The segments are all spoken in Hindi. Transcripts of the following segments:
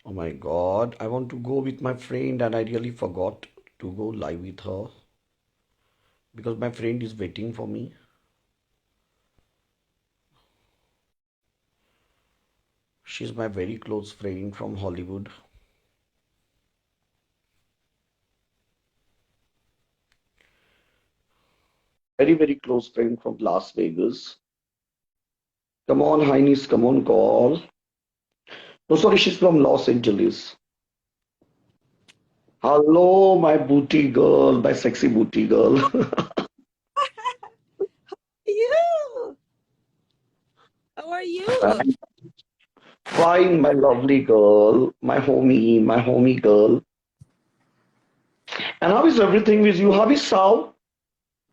Oh my God, I want to go with my friend and I really forgot to go live with her because my friend is waiting for me. She's my very close friend from Hollywood. Very, very close friend from Las Vegas. Come on, Highness, come on, call. No, sorry, she's from Los Angeles. Hello, my booty girl, my sexy booty girl. You. How are you? Fine, my lovely girl, my homie girl. And how is everything with you? How is Sao?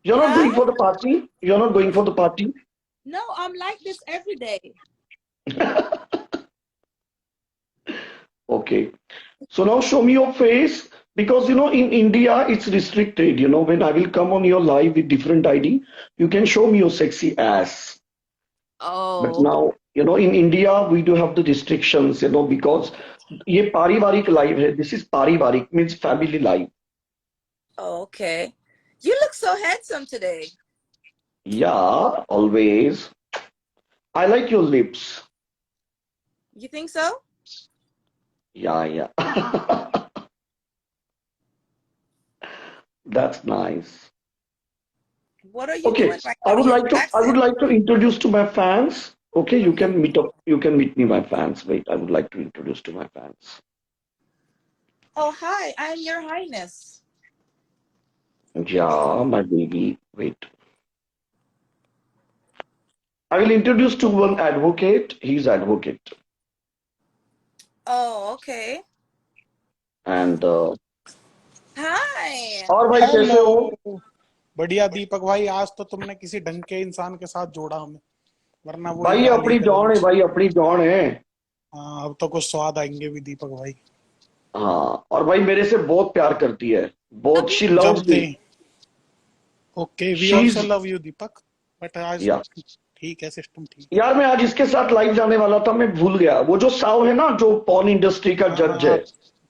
You're not Huh? going for the party? You're not going for the party? No, I'm like this every day. Okay. So now show me your face because in India it's restricted. When I will come on your live with different ID, you can show me your sexy ass. But Oh, now, in India we do have the restrictions, because ये पारिवारिक live है. This is पारिवारिक means family live. okay. You look so handsome today. Yeah, always. I like your lips. You think so? Yeah, yeah. That's nice. What are you Okay, doing right I now? would You're like to I would relaxing. like to introduce to my fans. Okay, Okay. you can meet me my fans. Wait, I would like to introduce to my fans. Oh, hi. I'm Your Highness. Yeah, my baby. Wait. I will introduce to one advocate. He's advocate. Oh, okay. And Hi. और भाई कैसे हो? हेलो। बढ़िया दीपक भाई, आज तो तुमने किसी ढंग के इंसान के साथ जोड़ा हमें, वरना वही भाई गाली अपनी जॉन है गलौज। भाई अपनी जॉन है। हाँ, अब तो कुछ स्वाद आएंगे भी दीपक भाई। हाँ और भाई मेरे से बहुत प्यार करती है। Love बहुत you शी जब लव्स मी। दे। Okay, we she also is love you Deepak. But आज या ठीक है, सिस्टम ठीक है। यार मैं आज इसके साथ लाइव जाने वाला था, मैं भूल गया। वो जो साव है ना, जो पॉर्न इंडस्ट्री का हाँ हाँ जज है, हाँ,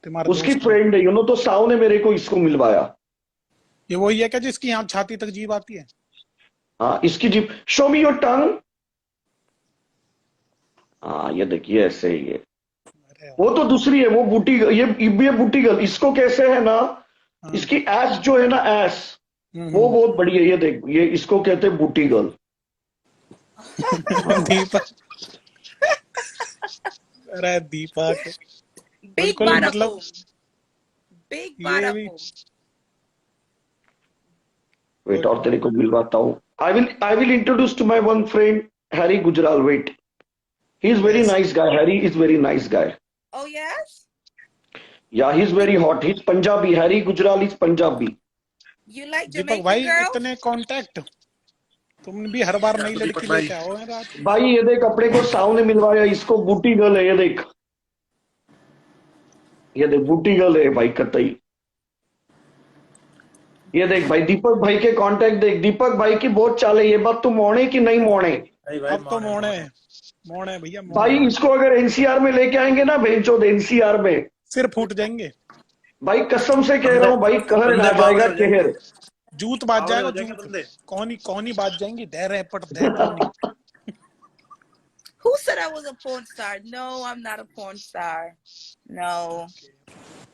तुम्हारे उसकी दोस्त हैं। फ्रेंड है, तो साव ने मेरे को इसको मिलवाया। ये वही है क्या जिसकी यहाँ छाती तक जीभ आती है? हाँ इसकी jeep, show me your tongue. हाँ ये देखिए ऐसे ही है। अरे वो वाह। तो दूसरी है, वो बूटी, ये बूटी गर्ल। इसको कैसे है ना, हाँ। इसकी एस जो है ना, एस वो हम्म। बहुत बड़ी है। ये देख, ये इसको कहते हैं बूटी गर्ल। हाँ दीपक। अरे दीपक, Big बिल्कुल bada मतलब boom. Big ये bada भी। boom. Wait good. और तेरे को मिलवाता हूँ। I will introduce to my one friend Harry Gujral. Wait, he is very yes. Nice guy. Harry is very nice guy. Oh, yes? Yeah he is You, very hot. He is Punjabi. Harry Gujral is Punjabi. you like Deepak Jamaican भाई, girls? इतने कांटेक्ट तुम भी हर बार नई दीपक लड़की भाई। लेके आओ है रात। भाई ये देख, अपने को साव ने मिलवाया, इसको बूटी गर्ल है। ये देख, ये देख बूटी गर्ल है भाई कतई। ये देख भाई, दीपक भाई के कांटेक्ट देख। दीपक भाई की बहुत चाल है। ये बात तू मोड़े कि नहीं मोड़े? भाई भाई अब तो मौन है मोड़ मौन है। है। मोड़ है भैया, मोड़ भाई है। इसको अगर एनसीआर में लेके आएंगे ना, भेजो एनसीआर में, सिर फूट जाएंगे। भाई कसम से कह बंदे रहा हूँ भाई, कहर बंदे आ बावड़े जाएगा, हो जाएंगे। हाँ, कहर। जूत बाज बावड़े जाएगा, हो जाएंगे जूत। बंदे। कौनी कौनी बाज जाएंगी, दे रैपट दे कौनी। Who said I was a porn star? No, I'm not a porn star. No,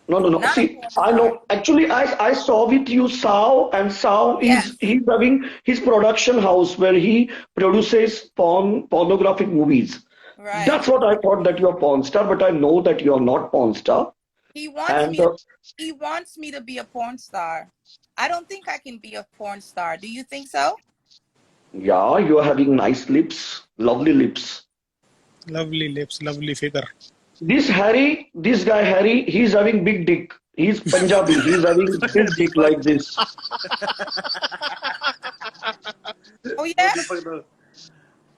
No, no, no. not a See, porn I star. know. Actually, I saw with you Sao, and Sao is Yes, he's having his production house where he produces pornographic movies. right. That's what I thought, that you're porn star, but I know that you're not porn star. He wants And me to he wants me to be a porn star. I don't think I can be a porn star. Do you think so? yeah, you're having nice lips, lovely lips. Lovely lips, lovely figure. This guy Harry, he's having big dick. He's Punjabi. He's having big dick Deepak like this. Oh no yeah? Deepak no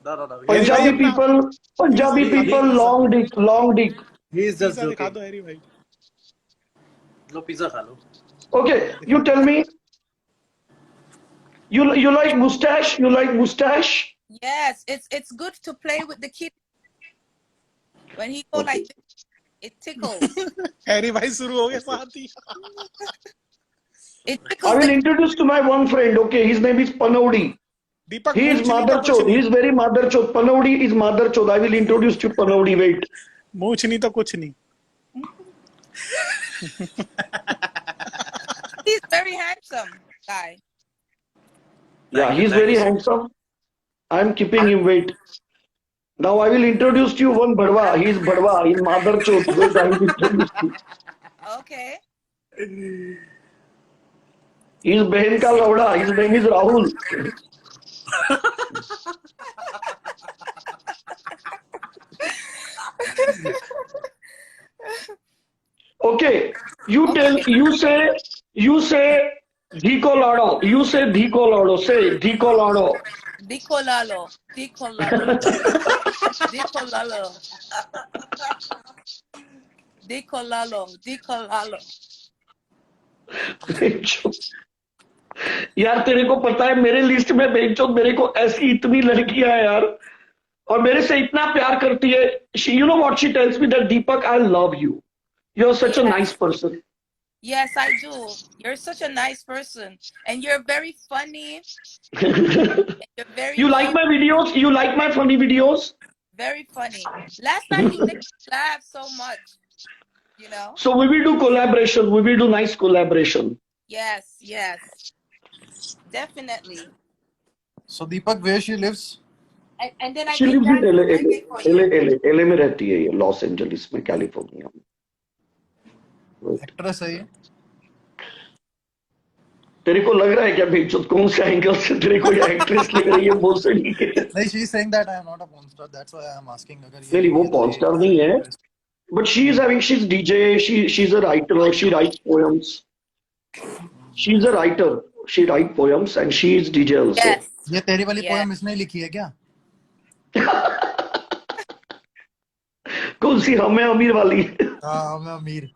no no no Harry भाई Punjabi अपना people, पिज्जा Punjabi दिखा दो, people, pizza. long dick, long dick. He is just pizza दिखा जोकिंग। दो हैरी भाई। लो पिज्जा खा लो। Okay, दिखा you दो। tell me, you like mustache? You like mustache? Yes, it's good to play with the kid when he go Okay. like this. It tickles. Harry भाई शुरू हो गए साथ ही. It I tickles will the introduce to my one friend. Okay, his name is Panaudi. Deepak He is मूंछ नहीं तो mother कुछ chod. He नहीं. is very mother chod. Panaudi is mother chod. I will introduce to Panaudi. Wait. मूंछ नहीं तो कुछ नहीं. He's very handsome guy. Yeah, Thank you, he's thank very you so handsome. I am keeping him. Wait. Now I will introduce to you one Badwa. He is Badwa. He is mother chod. Wait, I will introduce you. Okay. He is Behan ka Lauda. His name is Rahul. Okay. You tell. Okay. You say. Dhiko Lado. You say Dhiko Lado. Say Dhiko Lado. Dicolalo. Dicolalo. Dicolalo. Dicolalo. Dicolalo. यार तेरे को पता है मेरे लिस्ट में बेंचो मेरे को ऐसी इतनी लड़कियां हैं यार और मेरे से इतना प्यार करती है you know what she tells me that Deepak I love you you are such a nice person Yes, I do. You're such a nice person. And you're very funny. You're very you like my videos you like my funny videos very funny. Last time you made me laugh so much, you know? so we will do collaboration we will do nice collaboration Yes, yes. Definitely. So Deepak, where she lives? And then I she get lives in that LA I get for you. LA में रहती है ये लॉस एंजलिस में कैलिफोर्निया में Actress है ये. तेरे को लग रहा है क्या बेंचो कौन से एंगल से तेरे को एक्ट्रेस लग रही है भोसड़ी के नहीं, she is saying that I am not a porn star. That's why I am asking. अगर ये नहीं वो porn star नहीं है but she's DJ she's a writer she writes poems she's a writer she writes poems and she is DJ also Yes. ये तेरी वाली Yeah. पोएम इसने लिखी है क्या? कौन सी हमें अमीर वाली हाँ, मैं अमीर.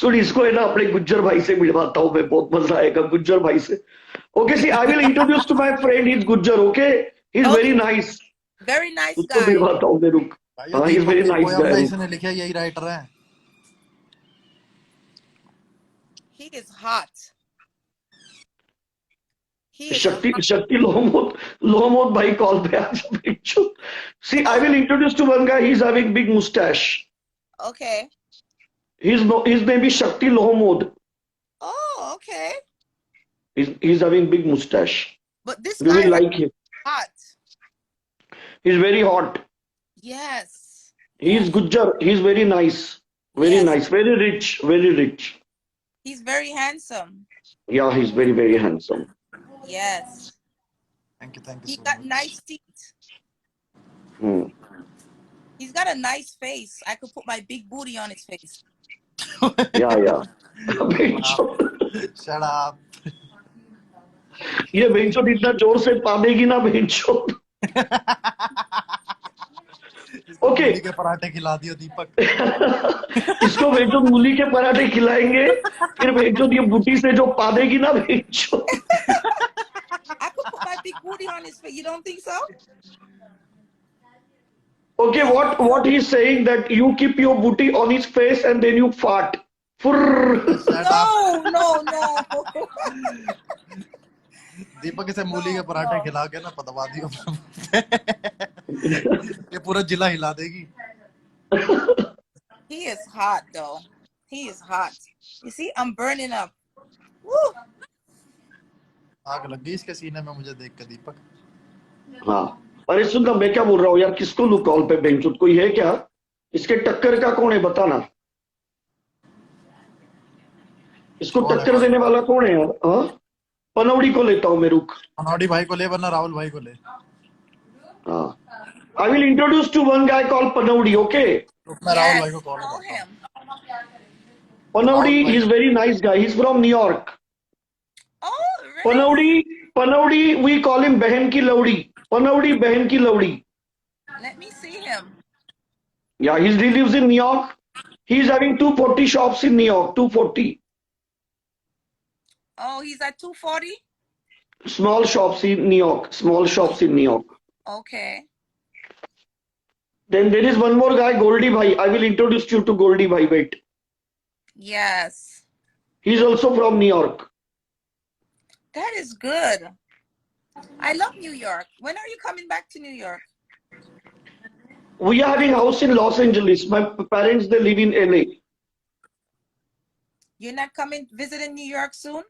सुन इसको है ना अपने गुज्जर भाई से मिलवाता हूँ मैं बहुत मजा आएगा गुज्जर भाई से okay see I will introduce to my friend he is Gujjar okay he is very nice Very nice उसको guy. मिलवाता हूँ मैं रुक भाई, हाँ ही इज दीपक वेरी की नाइस पोएम ना गाय इसने लिखा है, यही राइटर है. He is hot. He is शक्ति hot. शक्ति लोहमोद भाई कॉल पे आ जाओ see I will introduce to one guy he is having big moustache Okay. his name is Shakti Lohomod Oh, okay. he's having big mustache But this you guy will is like him hot. he's very hot Yes. he's Gujjar he's very nice very Yes. nice very rich He's very handsome. yeah he's very handsome Yes. Thank you He so got much. nice teeth. hmm. He's got a nice face. I could put my big booty on his face. yeah बेंचो Shut up. ये बेंचो इतना जोर से पादेगी ना बेंचो इसको Okay. मूली के पराठे खिला दियो दीपक. इसको बेंचो मूली के पराठे खिलाएंगे फिर बेंचो ये बुटी से जो पादेगी ना बेंचो I could put my big booty on his face. You don't think so? Okay, what he's saying that you keep your booty on his face and then you fart. Furr. Shut up. No. दीपक इसे मूली के पराठे खिला के ना पदवा दियो. ये पूरा जिला हिला देगी. He is hot though. He is hot. You see, I'm burning up. Woo. आग लग गई इसके सीने में मुझे देख के दीपक. हाँ अरे सुन ना मैं क्या बोल रहा हूँ यार किसको लू कॉल पे बेंचुत कोई है क्या इसके टक्कर का कौन है बताना इसको कौन है, टक्कर कौन? देने वाला कौन है यार हाँ पनौड़ी को लेता हूँ मैं रुक अनौडी भाई को ले वरना राहुल भाई को ले. हाँ I will introduce to one guy call पनौड़ी ओके मैं राहुल भाई Yes. को कॉल Call करता हूँ. him. पनौड़ी Rahul bhai. Is very nice guy he is from न्यूयॉर्क Oh, really? पनौड़ी वी कॉल हिम बहन की लौड़ी पनौड़ी बहन की लौड़ी Let me see him. Yeah, he lives in New York. He's having 240 shops in New York. 240 Oh, he's at 240? small shops in New York. Small shops in New York. Okay. Then there is one more guy, Goldie Bhai. I will introduce you to Goldie Bhai. Wait. Yes. He's also from New York. That is good. I love New York. When are you coming back to New York? We are having house in Los Angeles. My parents, they live in LA. You're not coming visiting New York soon?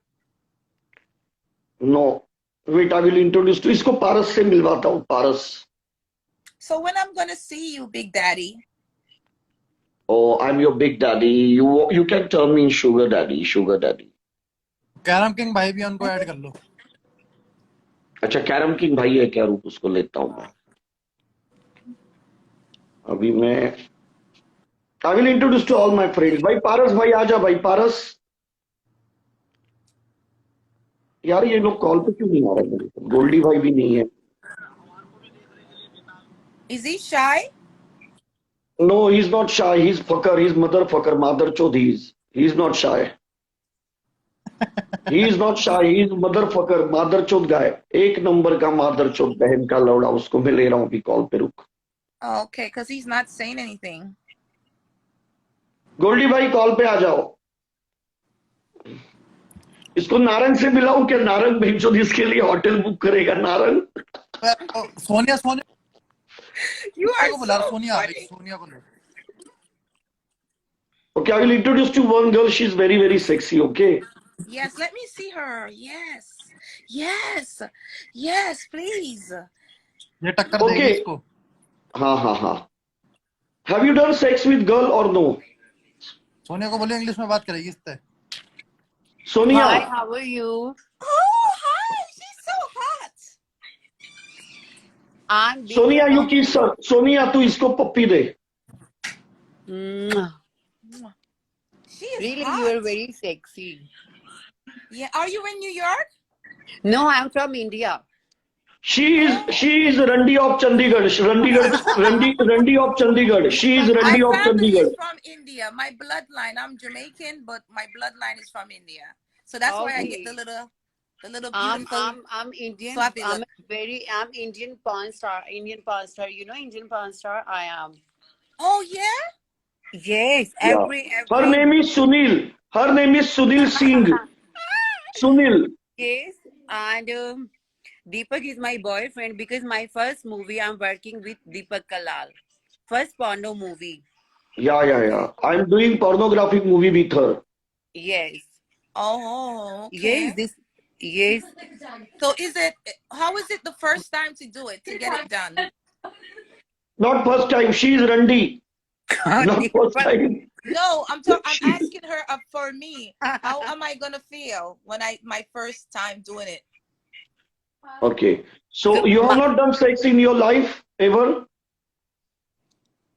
No. Wait, I will introduce to इसको पारस से मिलवाता हूँ पारस. So when I'm gonna see you, Big Daddy? Oh, I'm your big daddy. You can term me sugar daddy, sugar daddy. Carrom king भाई भी उनको ऐड कर लो. अच्छा कैरम किंग भाई है क्या? रूप उसको लेता हूँ मैं. अभी मैं I will introduce to all my friends. भाई पारस भाई आजा भाई पारस. यार ये लोग कॉल पे क्यों नहीं आ रहे मेरे को? गोल्डी भाई भी नहीं है. Is he shy? No, he's not shy. He's fucker. He's motherfucker. Motherchod he's not shy. He is not shy. He's motherfucker. Motherchod guy. एक नंबर का motherchod बहन का लौड़ा. उसको मैं ले रहा हूँ अभी कॉल पे. रुक. Oh, okay, because he's not saying anything. Goldy भाई कॉल पे आ जाओ. इसको नारंग से मिलाऊं क्या? नारंग भेजो इसके लिए होटल बुक करेगा नारंग. सोनिया सोनिया You are को बुला. so Sonia funny. सोनिया को लो. Okay, I will introduce to one girl. She's very very sexy. Okay. Yes, let me see her. Yes. Yes. Yes, please. ये टक्कर देगी Okay. इसको. हाँ हाँ हाँ. Have you done sex with girl or no? Sonia को बोले इंग्लिश में बात करेगी इससे. Sonia. Hi, how are you? Oh, hi. She's so hot. I'm being Sonia, you kiss her. Sonia, तू इसको पप्पी दे. Mwah. She is Really, hot. you are very sexy. Yeah. Are you in New York? No, I'm from India. She is Randi of Chandigarh. Randi of Chandigarh. She is My Randi of family Chandigarh. is from India. My bloodline. I'm Jamaican, but my bloodline is from India. So that's why I get the little beautiful. I'm Indian. Swappy I'm look. I'm Indian porn star. Indian porn star. You know Indian porn star? I am. Oh yeah. Yes. Yeah. Every. Her name is Sunil. Her name is Sunil Singh. Sunil. Yes. And Deepak is my boyfriend because my first movie I'm working with Deepak Kalal. First porno movie. Yeah. I'm doing pornographic movie with her. Yes. Oh. Okay. Yes. This. Yes. So how is it the first time to do it, to get it done? Not first time. She is Randi. Not first time. No, I'm asking her for me. How am I gonna feel when my first time doing it? Okay. So you have not done sex in your life ever?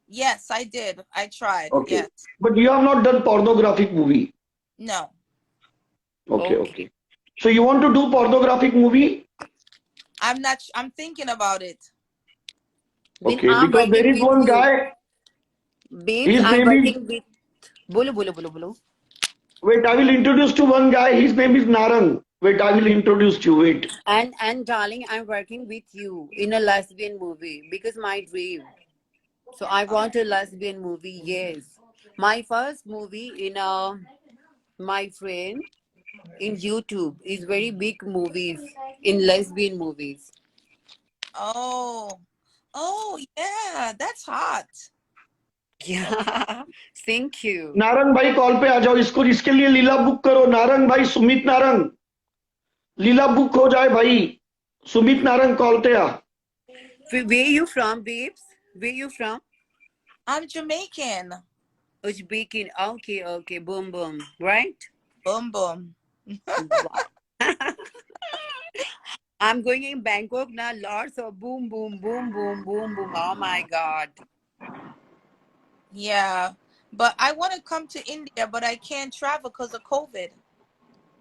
Yes, I did. I tried. Okay. Yes. But you have not done pornographic movie. No. Okay. So you want to do pornographic movie? I'm not. I'm thinking about it. Okay. I'm Because there working is with one you. guy. Babes, His I'm name is. working with. Bolo. Wait, I will introduce to one guy. His name is Narang. Wait, I will introduce you. Wait. And darling, I'm working with you in a lesbian movie because my dream. So I want a lesbian movie. Yes, my first movie in my friend in YouTube is very big movies in lesbian movies. Oh. Oh yeah, that's hot. Yeah, thank you. Narang भाई कॉल पे आ जाओ. इसके लिए लीला बुक करो. नारंग भाई सुमित नारंग. लीला बुक हो जाए भाई. सुमित नारंग कॉल पे आ. Where you from, babes? Where you from? I'm Jamaican. Uzbekistan. Okay. Boom. Right? Boom boom. I'm going in Bangkok now. Lots of boom. Oh my God. Yeah, but I want to come to India, but I can't travel because of COVID.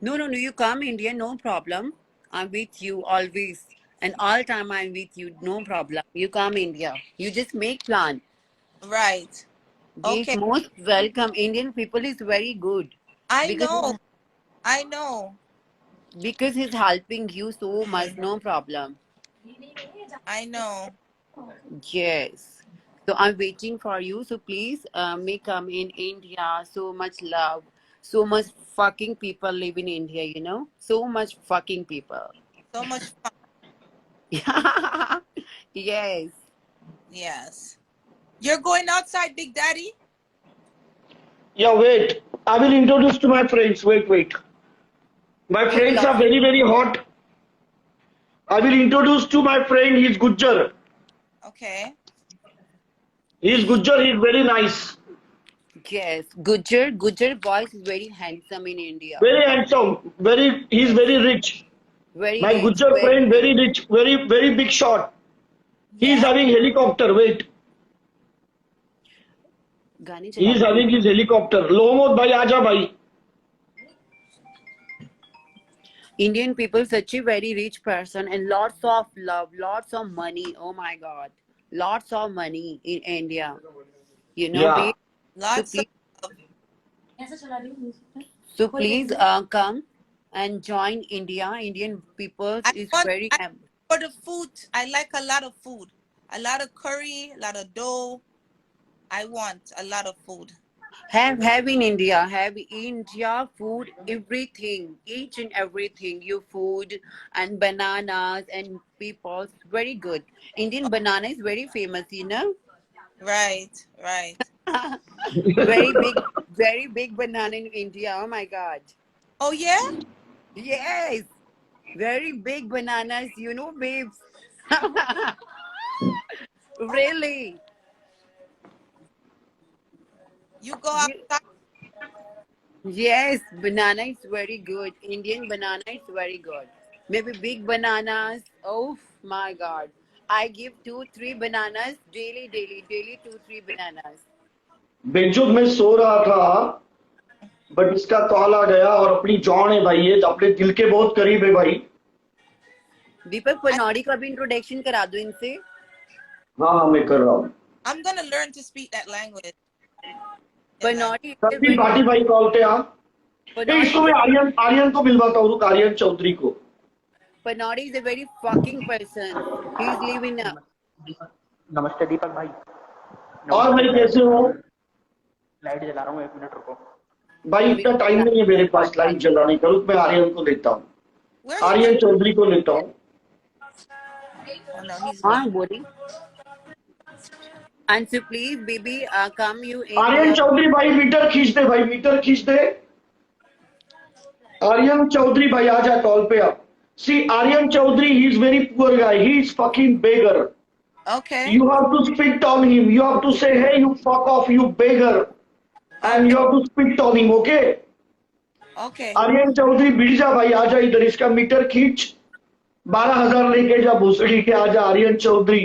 No. You come India, no problem. I'm with you always. And all time I'm with you, no problem. You come India. You just make plan. Right. Yes, Okay. most welcome. Indian people is very good. I Because know. I know. Because he's helping you so much, no problem. I know. Yes. So I'm waiting for you. So please may come in India. So much love. So much fucking people live in India, you know? So much fucking people. So much fun. Yes. Yes. You're going outside, Big Daddy? Yeah, wait. I will introduce to my friends. Wait. My friends are very, very hot. I will introduce to my friend. He's Gujjar. Okay. He's Gujjar. He's very nice. Yes. Gujjar boys is very handsome in India. Very handsome. He's very rich. Very My rich. Gujjar friend, very rich. Very big shot. He's Yeah. having helicopter. Wait. गाने He's चला having his helicopter. Lohmod bhai, aaja bhai. Indian people such a very rich person and lots of love, lots of money. Oh my God, lots of money in India. You know, Yeah. babe. Lots So of so please come and join India. Indian people I is want very for the food. I like a lot of food. A lot of curry, a lot of dough. I want a lot of food. have in India, have India food, everything, each and everything. You food and bananas and people very good. Indian banana is very famous, you know. Right. Very big banana in India. Oh my God. Oh yeah? Yes. Very big bananas, you know, babes. Really. You go Ye- outside. Yes, banana is very good. Indian banana is very good. Maybe big bananas. Oh my God. I give 2-3 bananas daily, 2-3 bananas. बेंचुद में सो रहा था बट इसका कॉल आ गया और अपनी जॉन है भाई ये अपने दिल के बहुत करीब है भाई दीपक पनौड़ी का भी इंट्रोडक्शन करा दो इनसे हाँ मैं कर रहा हूँ I'm gonna learn to speak that language. पनौड़ी सभी पार्टी भाई कॉल पे आ इसको मैं आर्यन को मिलवाता हूँ आर्यन चौधरी को Panaudi is a very fucking person. He's living a नमस्ते दीपक भाई और भाई कैसे हो लाइट जला रहा हूँ 1 मिनट रुको भाई इतना टाइम नहीं है मेरे पास लाइट जलाने का रुक मैं आर्यन को लेता हूँ Where are you Aryan Chaudhary को लेता हूँ Oh no, he's हाँ बोली. And so please, baby, come you in. Aryan Chaudhary भाई मीटर खींच दे भाई मीटर खींच दे आर्यन चौधरी भाई आ जा कॉल पे आप see Aryan Chaudhary he is very poor guy he is fucking beggar okay. you have to spit on him you have to say hey you fuck off you beggar and you have to spit on him okay Okay. Aryan Chaudhary भिड़ जा भाई आजा इधर इसका मीटर खींच 12,000 लेके जा भूसड़ी के आजा Aryan Chaudhary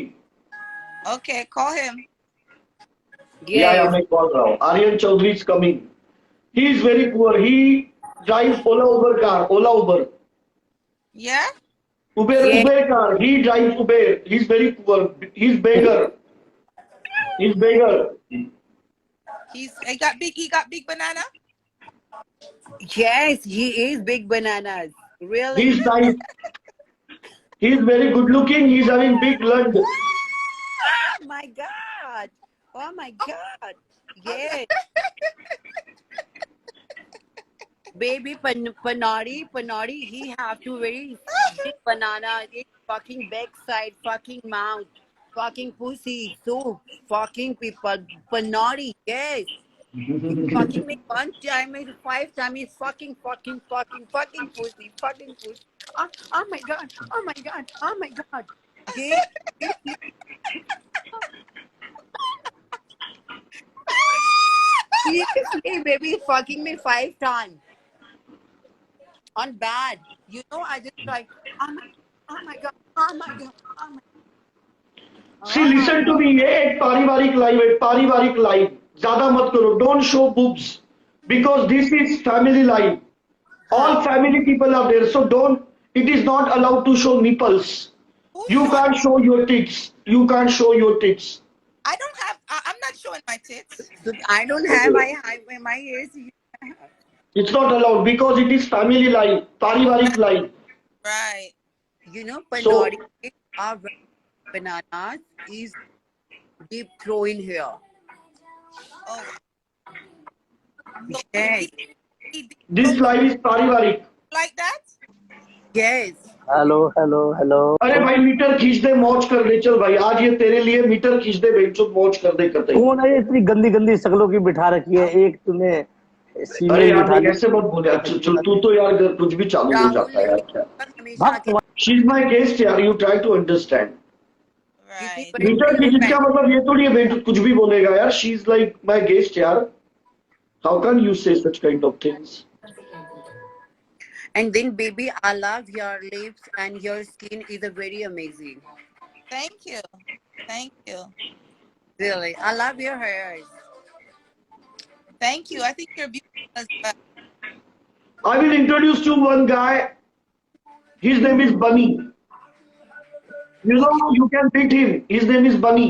Okay, call him. या मैं कॉल रहा हूँ Aryan Chaudhary is coming he is very poor he drive Ola Uber car Ola Uber Yeah? Uber car he drive Uber he is very poor he is beggar He got big banana? Yes, he is big bananas. Really? he is nice he is very good looking he is having big lung Oh my God. Oh my God. Yes. Baby Panaudi, he have to very big banana, big fucking backside, fucking mouth, fucking pussy, so fucking people. Panaudi, yes. Fucking me 1 time, 5 times, he's fucking pussy, fucking pussy. Oh my God. Yeah. Seriously, baby, fucking me 5 times. On bad. You know, I just like, oh my God. See, listen to me. ये एक पारिवारिक लाइव ज्यादा मत करो. Don't show boobs because this is family live. All family people are there, so don't. It is not allowed to show nipples. You can't show your tits. I don't have. I'm not showing my tits. So I don't have my ears. It's not allowed because it is family live, पारिवारिक live. Right. You know, Panaudi, our bananas is deep throw in here. Oh. So Yes. he did This life is पारिवारिक. like that? Yes. Hello hello hello अरे भाई मीटर खींच दे, मौज कर दे, चल भाई आज ये तेरे लिए मीटर खींच दे, बेंचो मौज कर दे करते. कौन है ये इतनी गंदी गंदी शक्लों की बिठा रखी है? एक तूने अरे फीमेल यार बिठा भाई दी। ऐसे मत बोल यार, चल चल, तू तो यार कुछ भी चालू हो राहुल जाता है यार. क्या हमेशा भाग आके शी इज माय गेस्ट यार, you try to understand. Right. But meter खींच इसका मतलब ये थोड़ी है बेंचो कुछ भी बोलेगा यार. She is like my guest यार. हाउ कैन यू से such kind of things? and then baby, I love your lips and your skin is a very amazing. Thank you. Thank you. Really, I love your hairs. Thank you. I think you're beautiful as well. I will introduce you one guy. His name is Bunny. You know, you can beat him. His name is Bunny.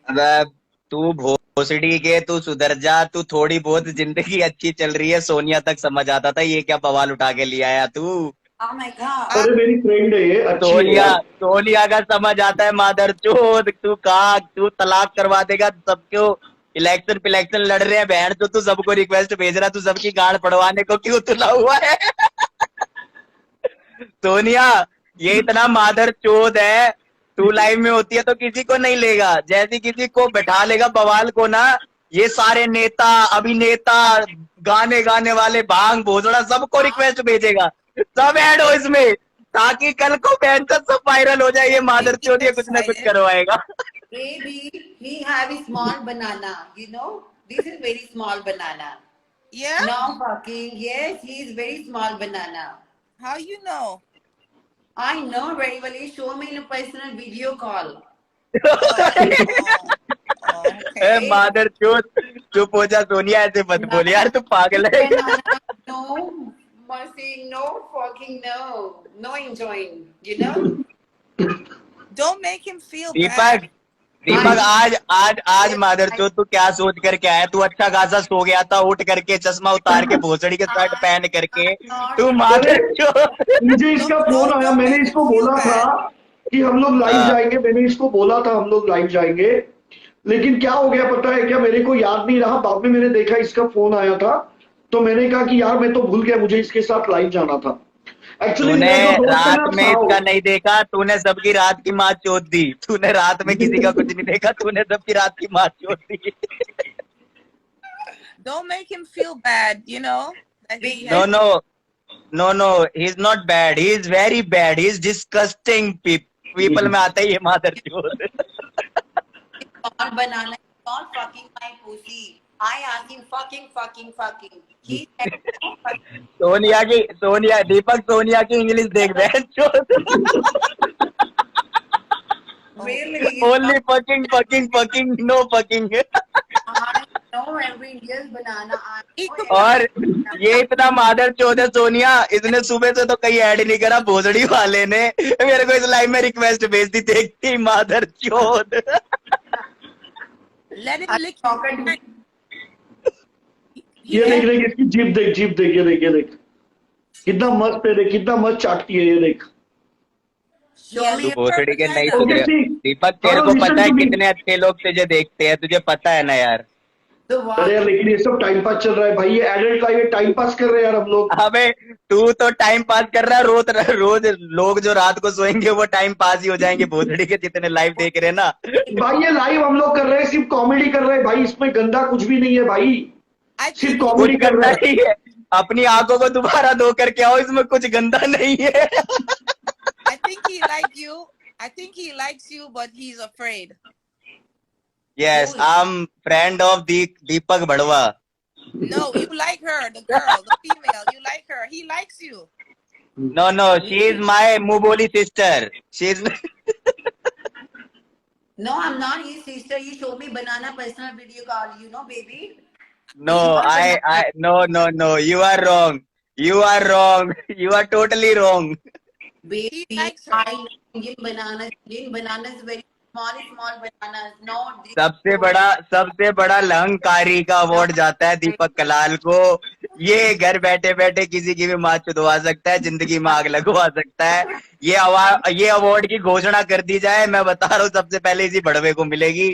अबे तू भोसड़ी के, तू सुधर जा. तू थोड़ी बहुत जिंदगी अच्छी चल रही है, सोनिया तक समझ आता था, ये क्या बवाल उठा के लिया है तू. Oh my god. अरे मेरी फ्रेंड है ये, अच्छी है सोनिया यार. सोनिया का समझ आता है मादर चोद. तू कहा तू तलाक करवा देगा सबको. इलेक्शन पिलेक्शन लड़ रहे हैं बहन, तो तू सबको रिक्वेस्ट भेज रहा, तू सबकी गाड़ पड़वाने को क्यों तुला हुआ है? सोनिया ये इतना मादर चोद है, तू लाइव में होती है तो किसी को नहीं लेगा, जैसे किसी को बैठा लेगा बवाल को ना, ये सारे नेता अभिनेता गाने गाने वाले भांग भोसड़ा सबको रिक्वेस्ट भेजेगा, सब ऐड हो इसमें, ताकि कल को बहन का सब वायरल हो जाए. ये मादर चोद ये कुछ ना कुछ करवाएगा. Baby, he have a small banana. You know, this is very small banana. Yeah? No fucking. Yes, he is very small banana. How you know? I know very well. He showed me in a personal video call. Oh, A okay. मादर चोद चुप हो जा सोनिया, ऐसे मत बोल यार, तू पागल है. Banana, no mercy, no fucking no, no enjoying. You know. Don't make him feel Deepak bad. दीपक आज मादर चोद तू क्या सोच करके आया? तू अच्छा खासा सो गया था, उठ करके चश्मा उतार के भोसड़ी के शर्ट पहन करके, तू मादर चोद. मुझे इसका फोन आया, मैंने इसको बोला था कि हम लोग लाइव जाएंगे, मैंने इसको बोला था हम लोग लाइव जाएंगे, लेकिन क्या हो गया पता है क्या, मेरे को याद नहीं रहा. बाद में मैंने देखा इसका फोन आया था, तो मैंने कहा कि यार मैं तो भूल गया, मुझे इसके साथ लाइव जाना था. एक्चुअली तूने रात में इसका नहीं देखा, तूने सबकी रात की माँ चोद दी. तूने रात में किसी का कुछ नहीं देखा, तूने सबकी रात की माँ चोद दी. Don't make him feel bad, you know? That he No, has- no, he is not bad, he is very bad, he is disgusting. People में आता है ये मादर चोद. Not banana. Not fucking my pussy. I asked him fucking. He said no fucking. Sonia दीपक सोनिया की इंग्लिश देख बहन चोद. Really? Only fucking, no fucking. I know every Indian banana. I know और every ये इतना मादर चोद है सोनिया, इसने सुबह से तो कहीं ऐड नहीं करा, भोसड़ी वाले ने मेरे को इस लाइव में रिक्वेस्ट भेज दी, देखती मादर चोद. Let him lick chocolate. your ये देख इसकी जीप देख, ये देख कितना मस्त है, देख कितना मस्त चाटती है ये देख. तू भोसड़ी के नहीं Okay, सुधरे. see. दीपक तेरे को Listen पता है to me. कितने अच्छे लोग तुझे देखते हैं, तुझे पता है ना यार. So what? अरे यार लेकिन ये सब टाइम पास चल रहा है भाई, ये एडल्ट लाइफ है, टाइम पास कर रहे हैं यार हम लोग. अबे तू तो टाइम पास कर रहा है, रोज लोग जो रात को सोएंगे वो टाइम पास ही हो जाएंगे, भोसड़ी के जितने लाइव देख रहे हैं ना. भाई ये लाइव हम लोग कर रहे हैं, सिर्फ कॉमेडी कर रहे हैं भाई, इसमें गंदा कुछ भी नहीं है भाई, I सिर्फ think, कॉमेडी कुछ कर गंदा रहे हैं. नहीं है, अपनी आंखों को दोबारा धो करके आओ, इसमें कुछ गंदा नहीं है. I think he like you. I think he likes you, but he's afraid. Yes, I'm friend of Deepak Badwa. No, you like her, the girl, the female. You like her. He likes you. No, she is my Muboli sister. She's No, I'm not his sister. He showed me banana personal video call. You know, baby. no, no. You are wrong. You are totally wrong. Baby, He likes her. I know Indian banana. Indian banana is very small bananas. Not this. सबसे बड़ा लहंकारी का अवार्ड जाता है दीपक कलाल को। ये घर बैठे बैठे किसी की भी माँ चुदवा सकता है, जिंदगी में आग लगवा सकता है। ये अवार्ड की घोषणा कर दी जाए, मैं बता रहा हूँ सबसे पहले इसी बड़वे को मिलेगी।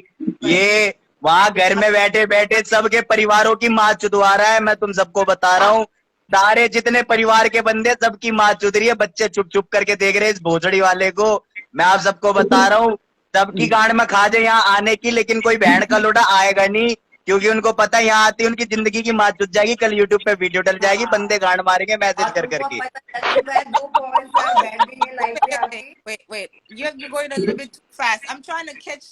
ये वहां घर में बैठे बैठे सबके परिवारों की माँ चुदवा रहा है। मैं तुम सबको बता रहा हूँ, सारे जितने परिवार के बंदे सबकी माँ चुद रही है। बच्चे चुप चुप करके देख रहे हैं इस भोसड़ी वाले को। मैं आप सबको बता रहा हूँ, सबकी गांड में खा जाए यहाँ आने की, लेकिन कोई बहन का लोटा आएगा नहीं, क्योंकि उनको पता है यहाँ आती उनकी जिंदगी की माँ चुद जाएगी। कल यूट्यूब पे वीडियो डल जाएगी, बंदे गांड मारेंगे मैसेज कर करके। Wait. You're going a little bit too fast. I'm trying to catch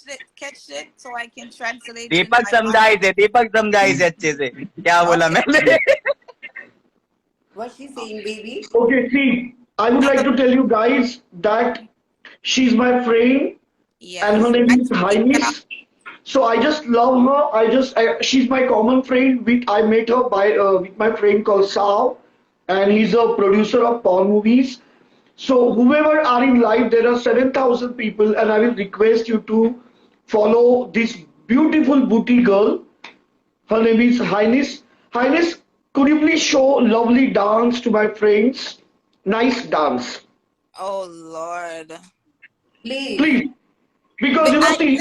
it so I can translate. दीपक समझाई से अच्छे से क्या बोला मैंने। What's she saying, baby? Okay, see, I would like to tell you guys that she's my friend Yes. and her name is Highness. So I just love her. She's my common friend. I met her with my friend called Sao, and he's a producer of porn movies. So whoever are in live, there are 7,000 people, and I will request you to follow this beautiful booty girl. Her name is Highness. Highness, could you please show lovely dance to my friends? Nice dance, Oh Lord. Please. please. Because you know, see,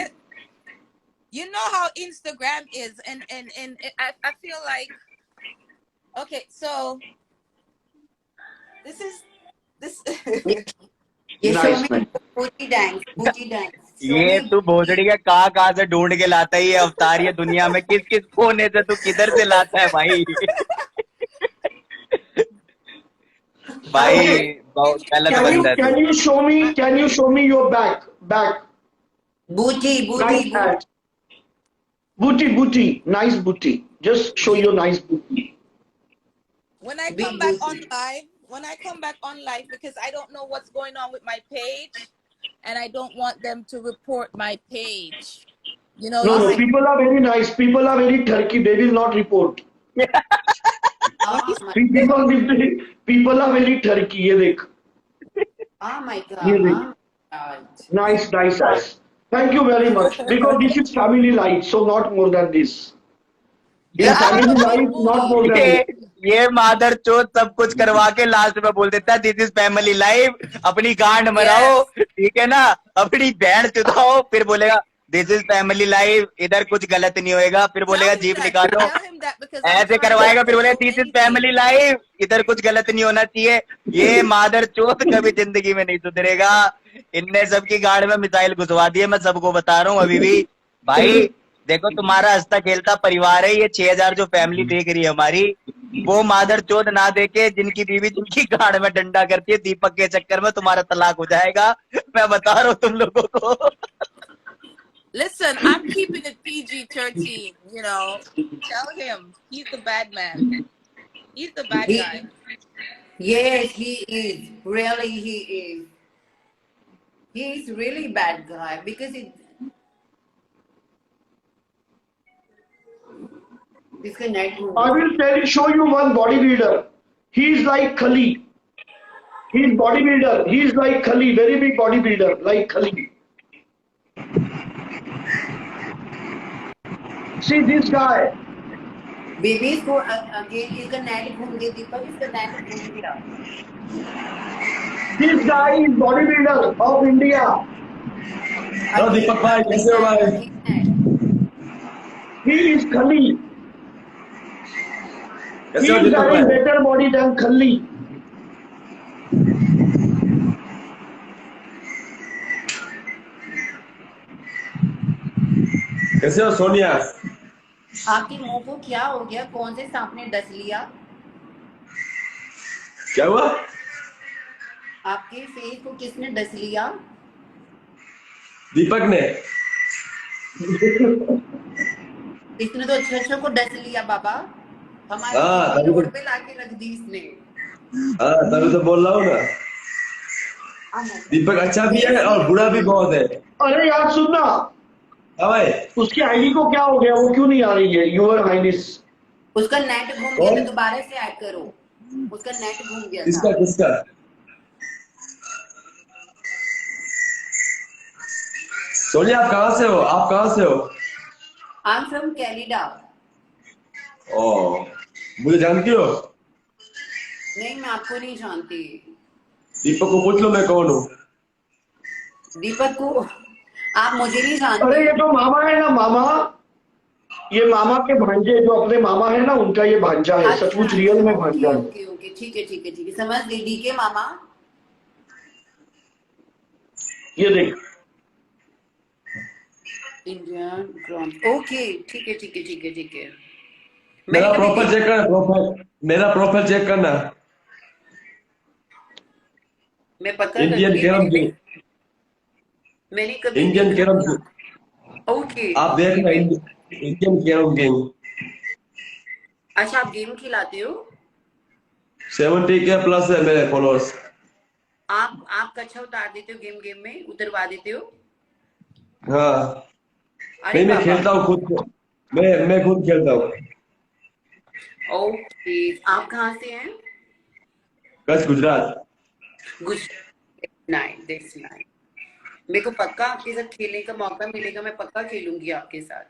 You know how Instagram is, and I feel like, okay, so this. You show Nice, me man. booty dance. Show ये me तू भोसड़ी का कहाँ से ढूंढ के लाता है ये अवतार ये दुनिया में, किस किस कोने से तू किधर से लाता है भाई। भाई बहुत गलत बंदा है तू। can you show me your back? booty. Nice hat. Booty. Nice booty. Just show your nice booty. When I Big come back booty. on live, because I don't know what's going on with my page, and I don't want them to report my page. You know, No, like, people are very nice. People are very turkey. They will not report. Oh my, People are very turkey. ये देख. oh my God. Really? Oh my God. Nice ass. Thank you very much. Because this is family life, so not more than this. In family life, not more than this. ये मादर चोद सब कुछ करवा के लास्ट में बोल देता है दिस इज फैमिली लाइफ। अपनी गांड मराओ, ठीक है ना, अपनी बहन चुदाओ, फिर बोलेगा दिस इज फैमिली लाइफ, इधर कुछ गलत नहीं होएगा, फिर बोलेगा जीप निकालो, tell him that because I'm ऐसे trying to करवाएगा, फिर बोलेगा do this is anything. Family life, इधर कुछ गलत नहीं होना चाहिए। ये मादर चोद कभी जिंदगी में नहीं सुधरेगा। इनने सबकी गाड़ में मिसाइल घुसवा दिए, मैं सबको बता रहा हूँ अभी भी। भाई देखो तुम्हारा हंसता खेलता परिवार है, ये 6,000 जो फैमिली देख रही है हमारी, वो मादर चोद ना देखे जिनकी बीवी जिनकी गाड़ में डंडा करती है, दीपक के चक्कर में तुम्हारा तलाक हो जाएगा, मैं बता रहा हूँ तुम लोगों को। Listen, I'm keeping it PG-13. You know, tell him he's the bad man. He's the bad He- guy. Yes, he is. Really, he is. He is really bad guy because इसका net I will show you one bodybuilder. He is like Khali. He is bodybuilder. He is like Khali, very big bodybuilder, like Khali. See this guy. Baby इसको अगेन इसका नेट घूम गया दीपक, इसका नेट घूम गया। This guy is bodybuilder of India. Hello Deepak भाई, कैसे हो भाई? He is Khali. He कैसे हो is दीपक having भाई? better body than Khali. कैसे हो सोनिया? आपके मुंह को क्या हो गया? कौन से सांप ने डस लिया? क्या हुआ? आपके फेस को किसने डस लिया? दीपक ने। इसने तो अच्छा को डस लिया बाबा, हमारे हाँ, तभी तो- रोड पे लाके रख दी इसने। हाँ तभी तो बोल रहा हूँ ना, दीपक अच्छा भी है और बुरा भी बहुत है। अरे यार सुनना, हाँ भाई, उसकी आईडी को क्या हो गया? वो क्यों नहीं आ रही है? Your highness. उसका नेट घूम गया तो दोबारा से ऐड करो। उसका नेट घूम गया किसका था। किसका? सोनिया आप कहाँ से हो? आप कहाँ से हो? I am from Canada. ओ, मुझे जानती हो? नहीं, मैं आपको नहीं जानती। दीपक को पूछ लो मैं कौन हूँ। दीपक को आप मुझे नहीं अरे जानते। ये तो मामा है ना, मामा, ये मामा के भांजे, जो अपने मामा है ना, उनका ये भांजा है, अच्छा, सचमुच रियल में भांजा है। ओके ओके, ठीक है ठीक है ठीक है, समझ गई। डीके मामा। ये देख, इंडियन ग्राम, ओके ठीक है ठीक है ठीक है ठीक है। मेरा मैंने कभी प्रोफाइल चेक करना, प्रोफाइल, मेरा प्रोफाइल चेक करना। मैं पता इंडियन करूंगी। कैरम किंग, मैंने कभी इंडियन देखा कैरम नहीं। किंग, ओके आप देखना इंडियन कैरम किंग। अच्छा, आप गेम खिलाते हो? 70 के प्लस है मेरे फॉलोअर्स। आप कच्छा उतार देते हो गेम गेम में, उतरवा देते हो? हाँ, अरे मैं बाबा। खेलता हूँ खुद, मैं खुद खेलता हूँ। ओके, आप कहाँ से हैं? Kutch, Gujarat. Gujarat. Nice, that's nice. मेरे को पक्का आपके साथ खेलने का मौका मिलेगा, मैं पक्का खेलूंगी आपके साथ।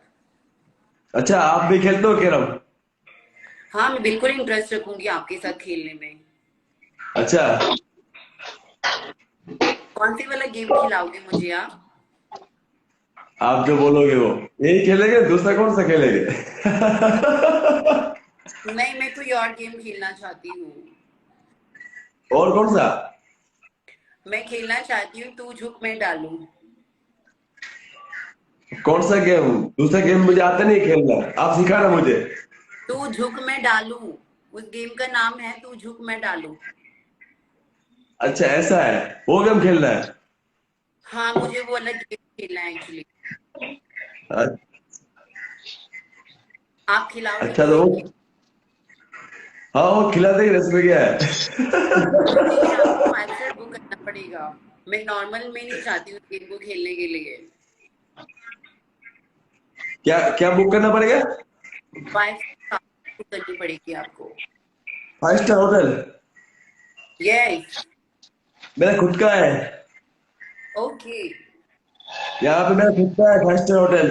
अच्छा, आप भी खेलते हो कैरम? हाँ, मैं बिल्कुल इंटरेस्ट रखूंगी आपके साथ खेलने में। अच्छा, कौन सी वाला गेम खिलाओगे मुझे आप? आप जो बोलोगे वो यही खेलेंगे, दूसरा कौन सा खेलेंगे? नहीं, मैं कोई और गेम खेलना चाहती हूँ। और कौन सा? मैं खेलना चाहती हूँ तू झुक मैं डालू। कौन सा गेम? दूसरा गेम मुझे आता नहीं खेलना, आप सिखाना मुझे। तू झुक मैं डालू, उस गेम का नाम है तू झुक मैं डालू। अच्छा ऐसा है, वो गेम खेलना है। हाँ, मुझे वो वाला गेम खेलना है एक्चुअली। आप खिलाओगे अच्छा तो मुझे? हाँ वो खिला देंगे, इसमें क्या है? नहीं, आपको 5 स्टार बुक करना पड़ेगा। मैं नॉर्मल में नहीं चाहती हूँ गेम को खेलने के लिए। क्या क्या बुक करना पड़ेगा? 5 स्टार बुक करनी पड़ेगी आपको। 5 स्टार होटल? यस। मेरा खुद का है, ओके। यहाँ पे मेरा खुद का है 5 स्टार होटल।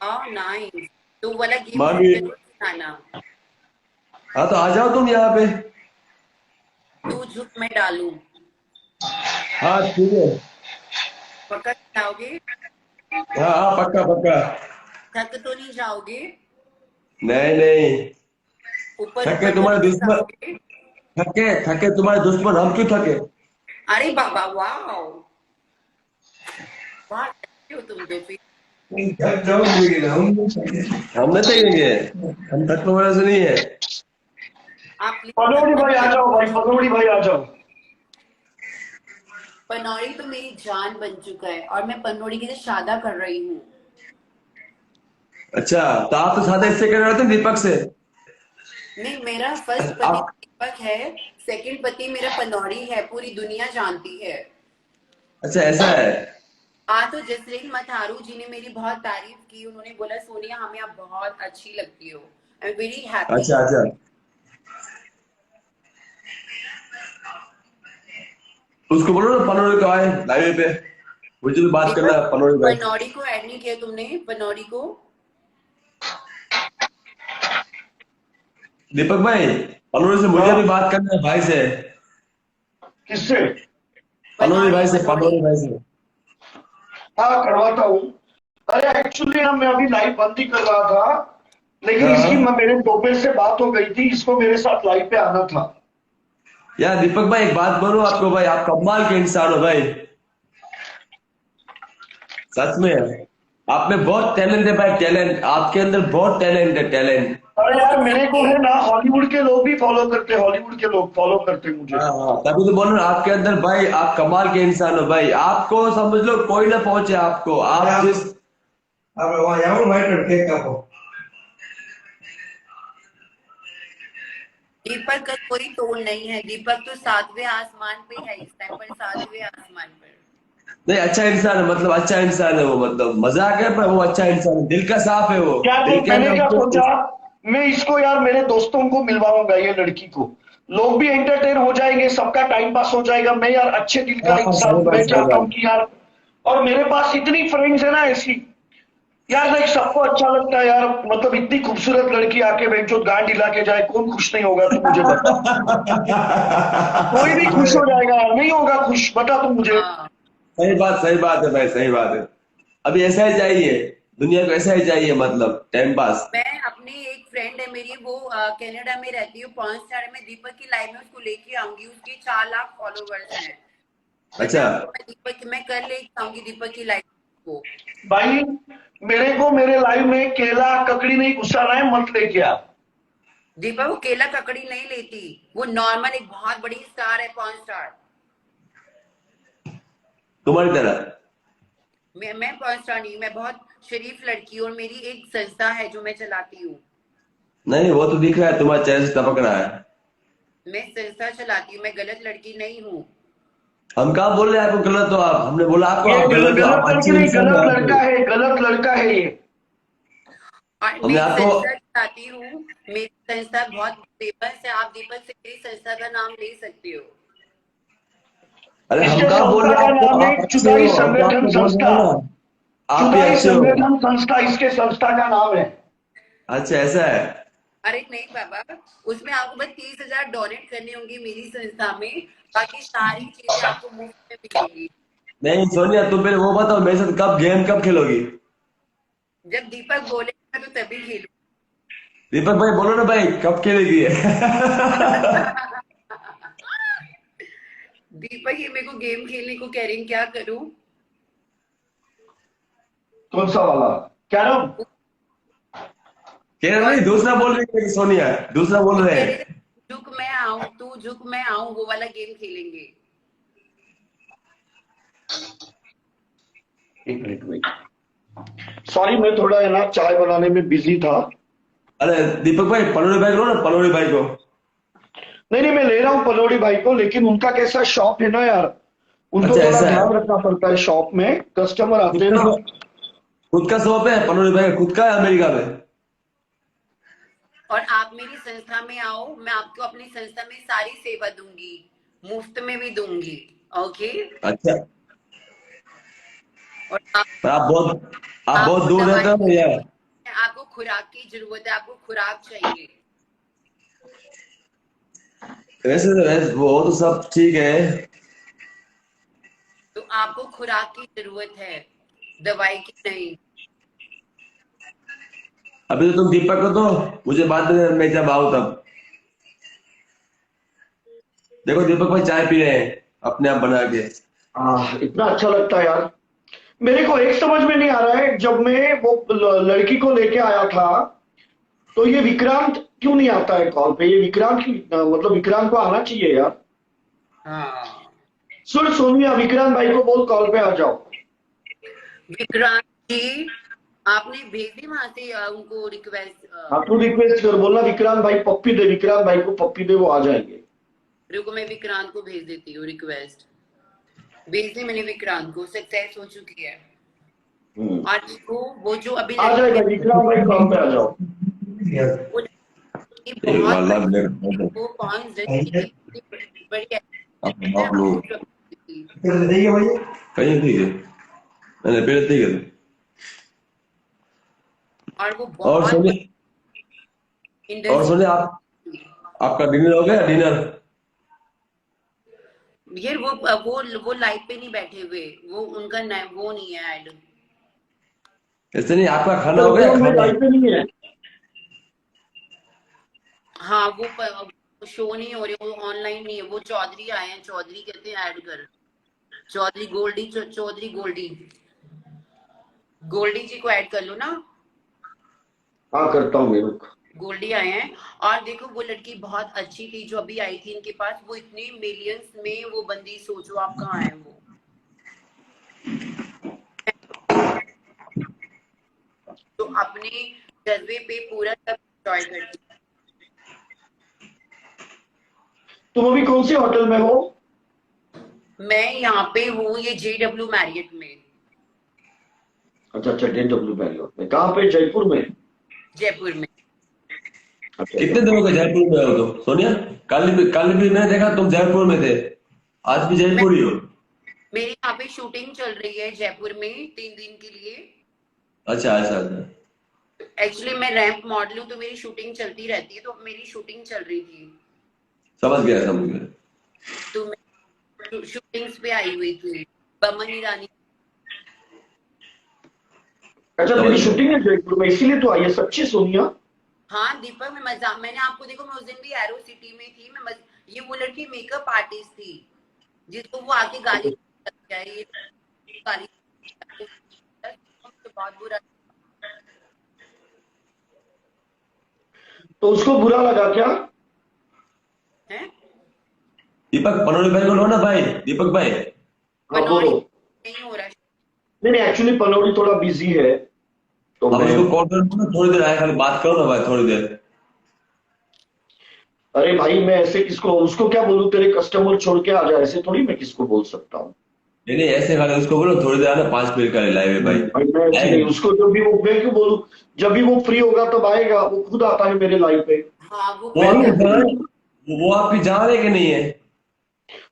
Oh nice. तो वो वाला गेम मांगी। जरूर सिखाना। हाँ तो आ जाओ तुम यहाँ पे। तू झुक मैं डालू, हाँ ठीक है। पक्का खिलाओगे? हाँ हाँ, पक्का पक्का। थक तो नहीं जाओगे? नहीं नहीं, ऊपर थके ऊपर तो तुम्हारे नहीं दुश्मन, जाओगे? थके थके तुम्हारे दुश्मन, हम क्यों थके? अरे बाबा, वाओ, बहुत अच्छे हो तुम तो फिर। हम नहीं थकेंगे, हम थकने वाले से नहीं है। आप प्लीज पनौड़ी भाई आ जाओ, भाई पनौड़ी भाई आ जाओ। पनौड़ी तो मेरी जान बन चुका है और मैं पनौड़ी के साथ शादी कर रही हूँ। अच्छा तो आप तो शादी इससे कर रहे थे, दीपक से? नहीं, मेरा फर्स्ट पति आप दीपक है, सेकंड पति मेरा पनौड़ी है, पूरी दुनिया जानती है। अच्छा ऐसा है। हाँ, तो जसलीन मथारू जी ने मेरी बहुत तारीफ की, उन्होंने बोला सोनिया हमें आप बहुत अच्छी लगती हो। I am very happy. अच्छा अच्छा, उसको बोलो ना पनौड़ी को आए लाइव पे, मुझे भी बात करना है पनौड़ी भाई। पनौड़ी को ऐड नहीं किया तुमने? पनौड़ी को। दीपक भाई, पनौड़ी से मुझे भी बात करना है भाई से। किससे? पनौड़ी भाई से, पनौड़ी भाई से। हाँ करवाता हूँ। अरे एक्चुअली ना मैं अभी लाइव बंद ही कर रहा था, लेकिन हाँ। इसकी मेरे दोपहर से बात हो गई थी, इसको मेरे साथ लाइव पे आना था। यार दीपक भाई एक बात बोलो आपको भाई, आप कमाल के इंसान हो भाई, सच में। आप में बहुत टैलेंट है भाई, टैलेंट आपके अंदर बहुत टैलेंट है, टैलेंट। अरे यार मेरे को है ना, हॉलीवुड के लोग भी फॉलो करते, हॉलीवुड के लोग फॉलो करते मुझे। हाँ हाँ, तभी तो बोल रहा हूँ आपके अंदर भाई, आप कमाल के इंसान हो भाई, आपको समझ लो कोई ना पहुंचे आपको, आप जिस दीपक का कोई तोड़ नहीं है, दीपक तो 7वें आसमान पे है इस टाइम पर, 7वें आसमान पर। नहीं अच्छा इंसान है, मतलब अच्छा इंसान है वो, मतलब मजाक है पर वो अच्छा इंसान है, दिल का साफ है वो। क्या दिल के मैंने अंदर क्या कुछ- सोचा, मैं इसको यार मेरे दोस्तों को मिलवाऊंगा, ये लड़की को, लोग भी एंटरटेन हो जाएंगे, सबका टाइम पास हो जाएगा। मैं यार अच्छे दिल का हाँ, इंसान, सही बात, मैं सही चाहता बात। हूँ कि यार और मेरे पास इतनी फ्रेंड्स है ना ऐसी यार, लाइक सबको अच्छा लगता है यार, मतलब इतनी खूबसूरत लड़की आके बेंचो गांड हिला के जाए, कौन खुश नहीं होगा तू मुझे बता। कोई भी खुश हो जाएगा यार, नहीं होगा खुश, बता तू मुझे। हाँ सही बात है भाई, सही बात है। अभी ऐसा ही चाहिए, दुनिया को ऐसा ही चाहिए, मतलब टाइम पास। मैं अपनी एक फ्रेंड है मेरी, वो कनाडा में रहती है, 5 स्टार में। दीपक की लाइफ में उसको लेके आऊंगी, उसके 4 लाख फॉलोवर्स हैं। अच्छा मैं कर लेके आऊंगी दीपक की लाइफ को। भाई मेरे को मेरे लाइफ में केला ककड़ी नहीं घुसाना है, मत लेके आ। दीपक वो केला ककड़ी नहीं लेती, वो नॉर्मल एक बहुत बड़ी स्टार है, 5 स्टार। तुम्हारी तरह। मैं 5 स्टार नहीं, मैं बहुत शरीफ लड़की हूँ, और मेरी एक संस्था है जो मैं चलाती हूँ। नहीं वो तो दिख रहा है, तुम्हारा चेहरे से टपक रहा है। मैं संस्था चलाती हूँ, मैं गलत लड़की नहीं हूँ। हम कहाँ बोल रहे हैं आपको गलत हो आप, हमने बोला आपको ये आप गलत हो, आप गलत अच्छे लड़की नहीं, इंसान हो गलत आप। लड़का है, गलत लड़का है ये। और हमने मैं आपको संस्था चलाती हूँ, मेरी संस्था बहुत फेमस है। आप दीपक से मेरी संस्था का नाम ले सकते हो। अरे हम इसके कहाँ बोल संस्था रहे का हैं नाम आपको, है आप अच्छे चुदाई हो, हम तो संगठन आपको बोल संस्था। रहे हैं ना, आप भी चुदाई अच्छे हो। संगठन संस्था इसके संस्था का नाम है। अच्छा ऐसा है। अरे नहीं बाबा, उसमें आपको बस 30,000 डोनेट करने होंगे मेरी संस्था में, बाकी सारी चीजें आपको मुफ्त में मिलेंगी। नहीं सोनिया, तुम पहले वो बताओ मेरे साथ कब गेम कब खेलोगी। जब दीपक बोलेगा तो तभी खेलूंगी। दीपक भाई बोलो ना भाई, कब खेलेगी। दीपक ये मेरे को गेम खेलने को कह रहे हैं, क्या करूं? कौन सा वाला क्या नाम? कह रहे नहीं, दूसरा बोल रही है सोनिया, दूसरा बोल वो रहे कह हैं। रहे थे झुक मैं आऊं, तू झुक मैं आऊं, वो वाला गेम खेलेंगे। एक मिनट वेट, सॉरी मैं थोड़ा है ना चाय बनाने में बिजी था। अरे दीपक भाई पलोड़ी भाई को ना, पलोड़ी भाई को। नहीं मैं ले रहा हूँ पलोड़ी भाई को, लेकिन उनका कैसा शॉप है ना यार, उनको अच्छा, थोड़ा ऐसा है। ध्यान रखना पड़ता है, शॉप में कस्टमर आते हैं ना। खुद का शॉप है पलोड़ी भाई का, खुद का है अमेरिका में। और आप मेरी संस्था में आओ, मैं आपको अपनी संस्था में सारी सेवा दूंगी, मुफ्त में भी दूंगी। ओके। अच्छा और पर आप बहुत आपको दूर रहते हो दवाई- यार। आपको खुराक की जरूरत है, आपको खुराक चाहिए। वैसे वो तो सब ठीक है। तो आपको खुराक की जरूरत है, दवाई की नहीं। अभी तो तुम दीपक को दो, मुझे बाद में मैं जब आऊँ तब। देखो दीपक भाई चाय पी रहे हैं अपने आप बना के। इतना अच्छा लगता है यार। मेरे को एक समझ में नहीं आ रहा है, जब मैं वो लड़की को लेके आया था तो ये विक्रांत क्यों नहीं आता है कॉल पे? ये विक्रांत की मतलब विक्रांत को आना चाहिए यार। हाँ सुन सोनिया, विक्रांत भाई को बोल कॉल पे आ जाओ। विक्रांत जी, आपने भेज दी वहां से उनको रिक्वेस्ट? हाँ तू रिक्वेस्ट कर, बोलना विक्रांत भाई पप्पी दे, विक्रांत भाई को पप्पी दे, वो आ जाएंगे। रुको मैं विक्रांत को भेज देती हूँ रिक्वेस्ट। भेज दी मैंने विक्रांत को, सक्सेस हो चुकी है। आज वो जो अभी आ जाएगा विक्रांत भाई, कॉल पे आ जाओ। वो कौन बड़ी कहीं ठीक है, मैंने पहले ठीक है। और वो और बहुत सुनिए आप, आपका डिनर हो गया? डिनर यार वो लाइव पे नहीं बैठे हुए, वो उनका वो नहीं है ऐड। ऐसे नहीं, आपका खाना हो गया? खाना लाइफ पे नहीं है। हाँ वो शो नहीं हो रही, वो ऑनलाइन नहीं है। वो चौधरी आए हैं, चौधरी कहते हैं ऐड कर, चौधरी गोल्डी, चौधरी गोल्डी जी को ऐड कर लो ना। हाँ करता हूँ मेरे को। गोल्डी आए हैं। और देखो वो लड़की बहुत अच्छी थी जो अभी आई थी इनके पास, वो इतने मिलियंस में वो बंदी, सोचो आप कहाँ है वो। तो अपने जज्बे पे पूरा सब एंजॉय करती। तुम अभी कौन सी होटल में हो? मैं यहाँ पे हूँ, ये JW मैरियट में। अच्छा JW बैंगलोर में, कहाँ पे? जयपुर में? जयपुर में। अच्छा, कितने दिनों के जयपुर में हो तो सोनिया? कल भी मैंने देखा तुम जयपुर में थे, आज भी जयपुर ही हो। मेरी यहाँ पे शूटिंग चल रही है जयपुर में 3 दिन के लिए। अच्छा अच्छा अच्छा। एक्चुअली मैं रैंप मॉडल हूँ तो मेरी शूटिंग चलती रहती है, तो मेरी शूटिंग चल रही थी समझ गया समझ गया। तो मैं शूटिंग्स पे आई हुई थी बमन ईरानी। अच्छा तेरी शूटिंग है जयपुर में इसीलिए तो आई है, सच्ची सोनिया? हाँ दीपक, मैं मजाक, मैंने आपको देखो मैं उस दिन भी एरो सिटी में थी, ये वो लड़की मेकअप आर्टिस्ट थी जिसको वो आके गाली ये गाली बहुत बुरा। तो उसको बुरा लगा क्या? है दीपक पनोरी भाई को लो ना भाई, दीपक भाई। हाँ बोलो। नहीं हो रहा। नहीं एक्चुअली पनौड़ी थोड़ा बिजी है तो अब मैं, उसको कॉल करो ना, थोड़ी देर आए, खाली बात करो ना भाई थोड़ी देर। अरे भाई मैं ऐसे किसको, उसको क्या बोलूं तेरे कस्टमर छोड़ के आ जाए, ऐसे थोड़ी मैं किसको बोल सकता हूँ। नहीं नहीं ऐसे खाली उसको बोलो थोड़ी देर आना, 5 मिनट का लाइव है भाई। भाई मैं ऐसे नहीं, उसको जब भी वो, मैं क्यों बोलूं, जब भी वो फ्री होगा तब आएगा, वो खुद आता है मेरे लाइव पे। हाँ वो आपकी जान है कि नहीं है?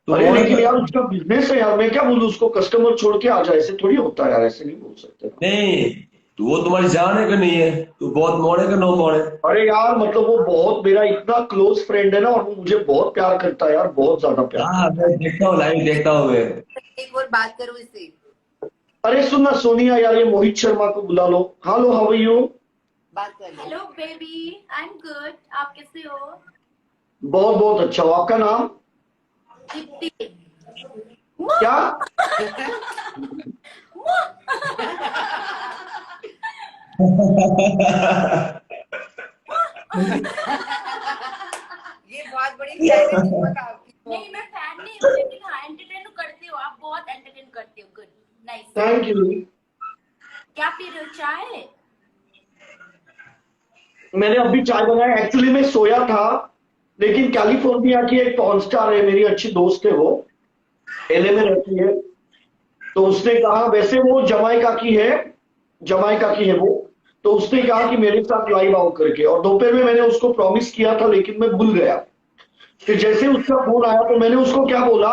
तो अरे वो लेकिन यार उसका बिजनेस है यार, मैं क्या बोलूं उसको कस्टमर छोड़ के आ जाए, ऐसे थोड़ी होता है यार, ऐसे नहीं बोल सकते। नहीं, तो वो तुम्हारी जान है कि नहीं है? तू बहुत मोड़े का नो मोड़े? अरे यार मतलब वो बहुत मेरा इतना क्लोज फ्रेंड है ना, और वो मुझे बहुत प्यार करता है यार, बहुत ज्यादा प्यार। हाँ मैं देखता हूँ, लाइव देखता हूँ मैं। एक और बात करो इससे। अरे सुन ना सोनिया यार, ये मोहित शर्मा को बुला लो। Hello how are you? बात कर लो। Hello baby, I am good. आप कैसे हो? बहुत बहुत अच्छा हो, आपका नाम दीप्ति। क्या? ये बहुत बड़ी फैन है दीपक आपकी। नहीं मैं फैन नहीं हूँ, लेकिन हाँ एंटरटेन करते हो आप, बहुत एंटरटेन करते हो। Good, nice. Thank you. क्या पी रहे हो, चाय? मैंने अभी चाय बनाया, एक्चुअली मैं सोया था, लेकिन कैलिफोर्निया की एक पॉर्न स्टार है, मेरी अच्छी दोस्त है, वो एलए में रहती है, तो उसने कहा, वैसे वो जमाइका की है वो, तो उसने कहा कि मेरे साथ लाइव आओ करके, और दोपहर में मैंने उसको प्रॉमिस किया था लेकिन मैं भूल गया। फिर जैसे उसका फोन आया तो मैंने उसको क्या बोला,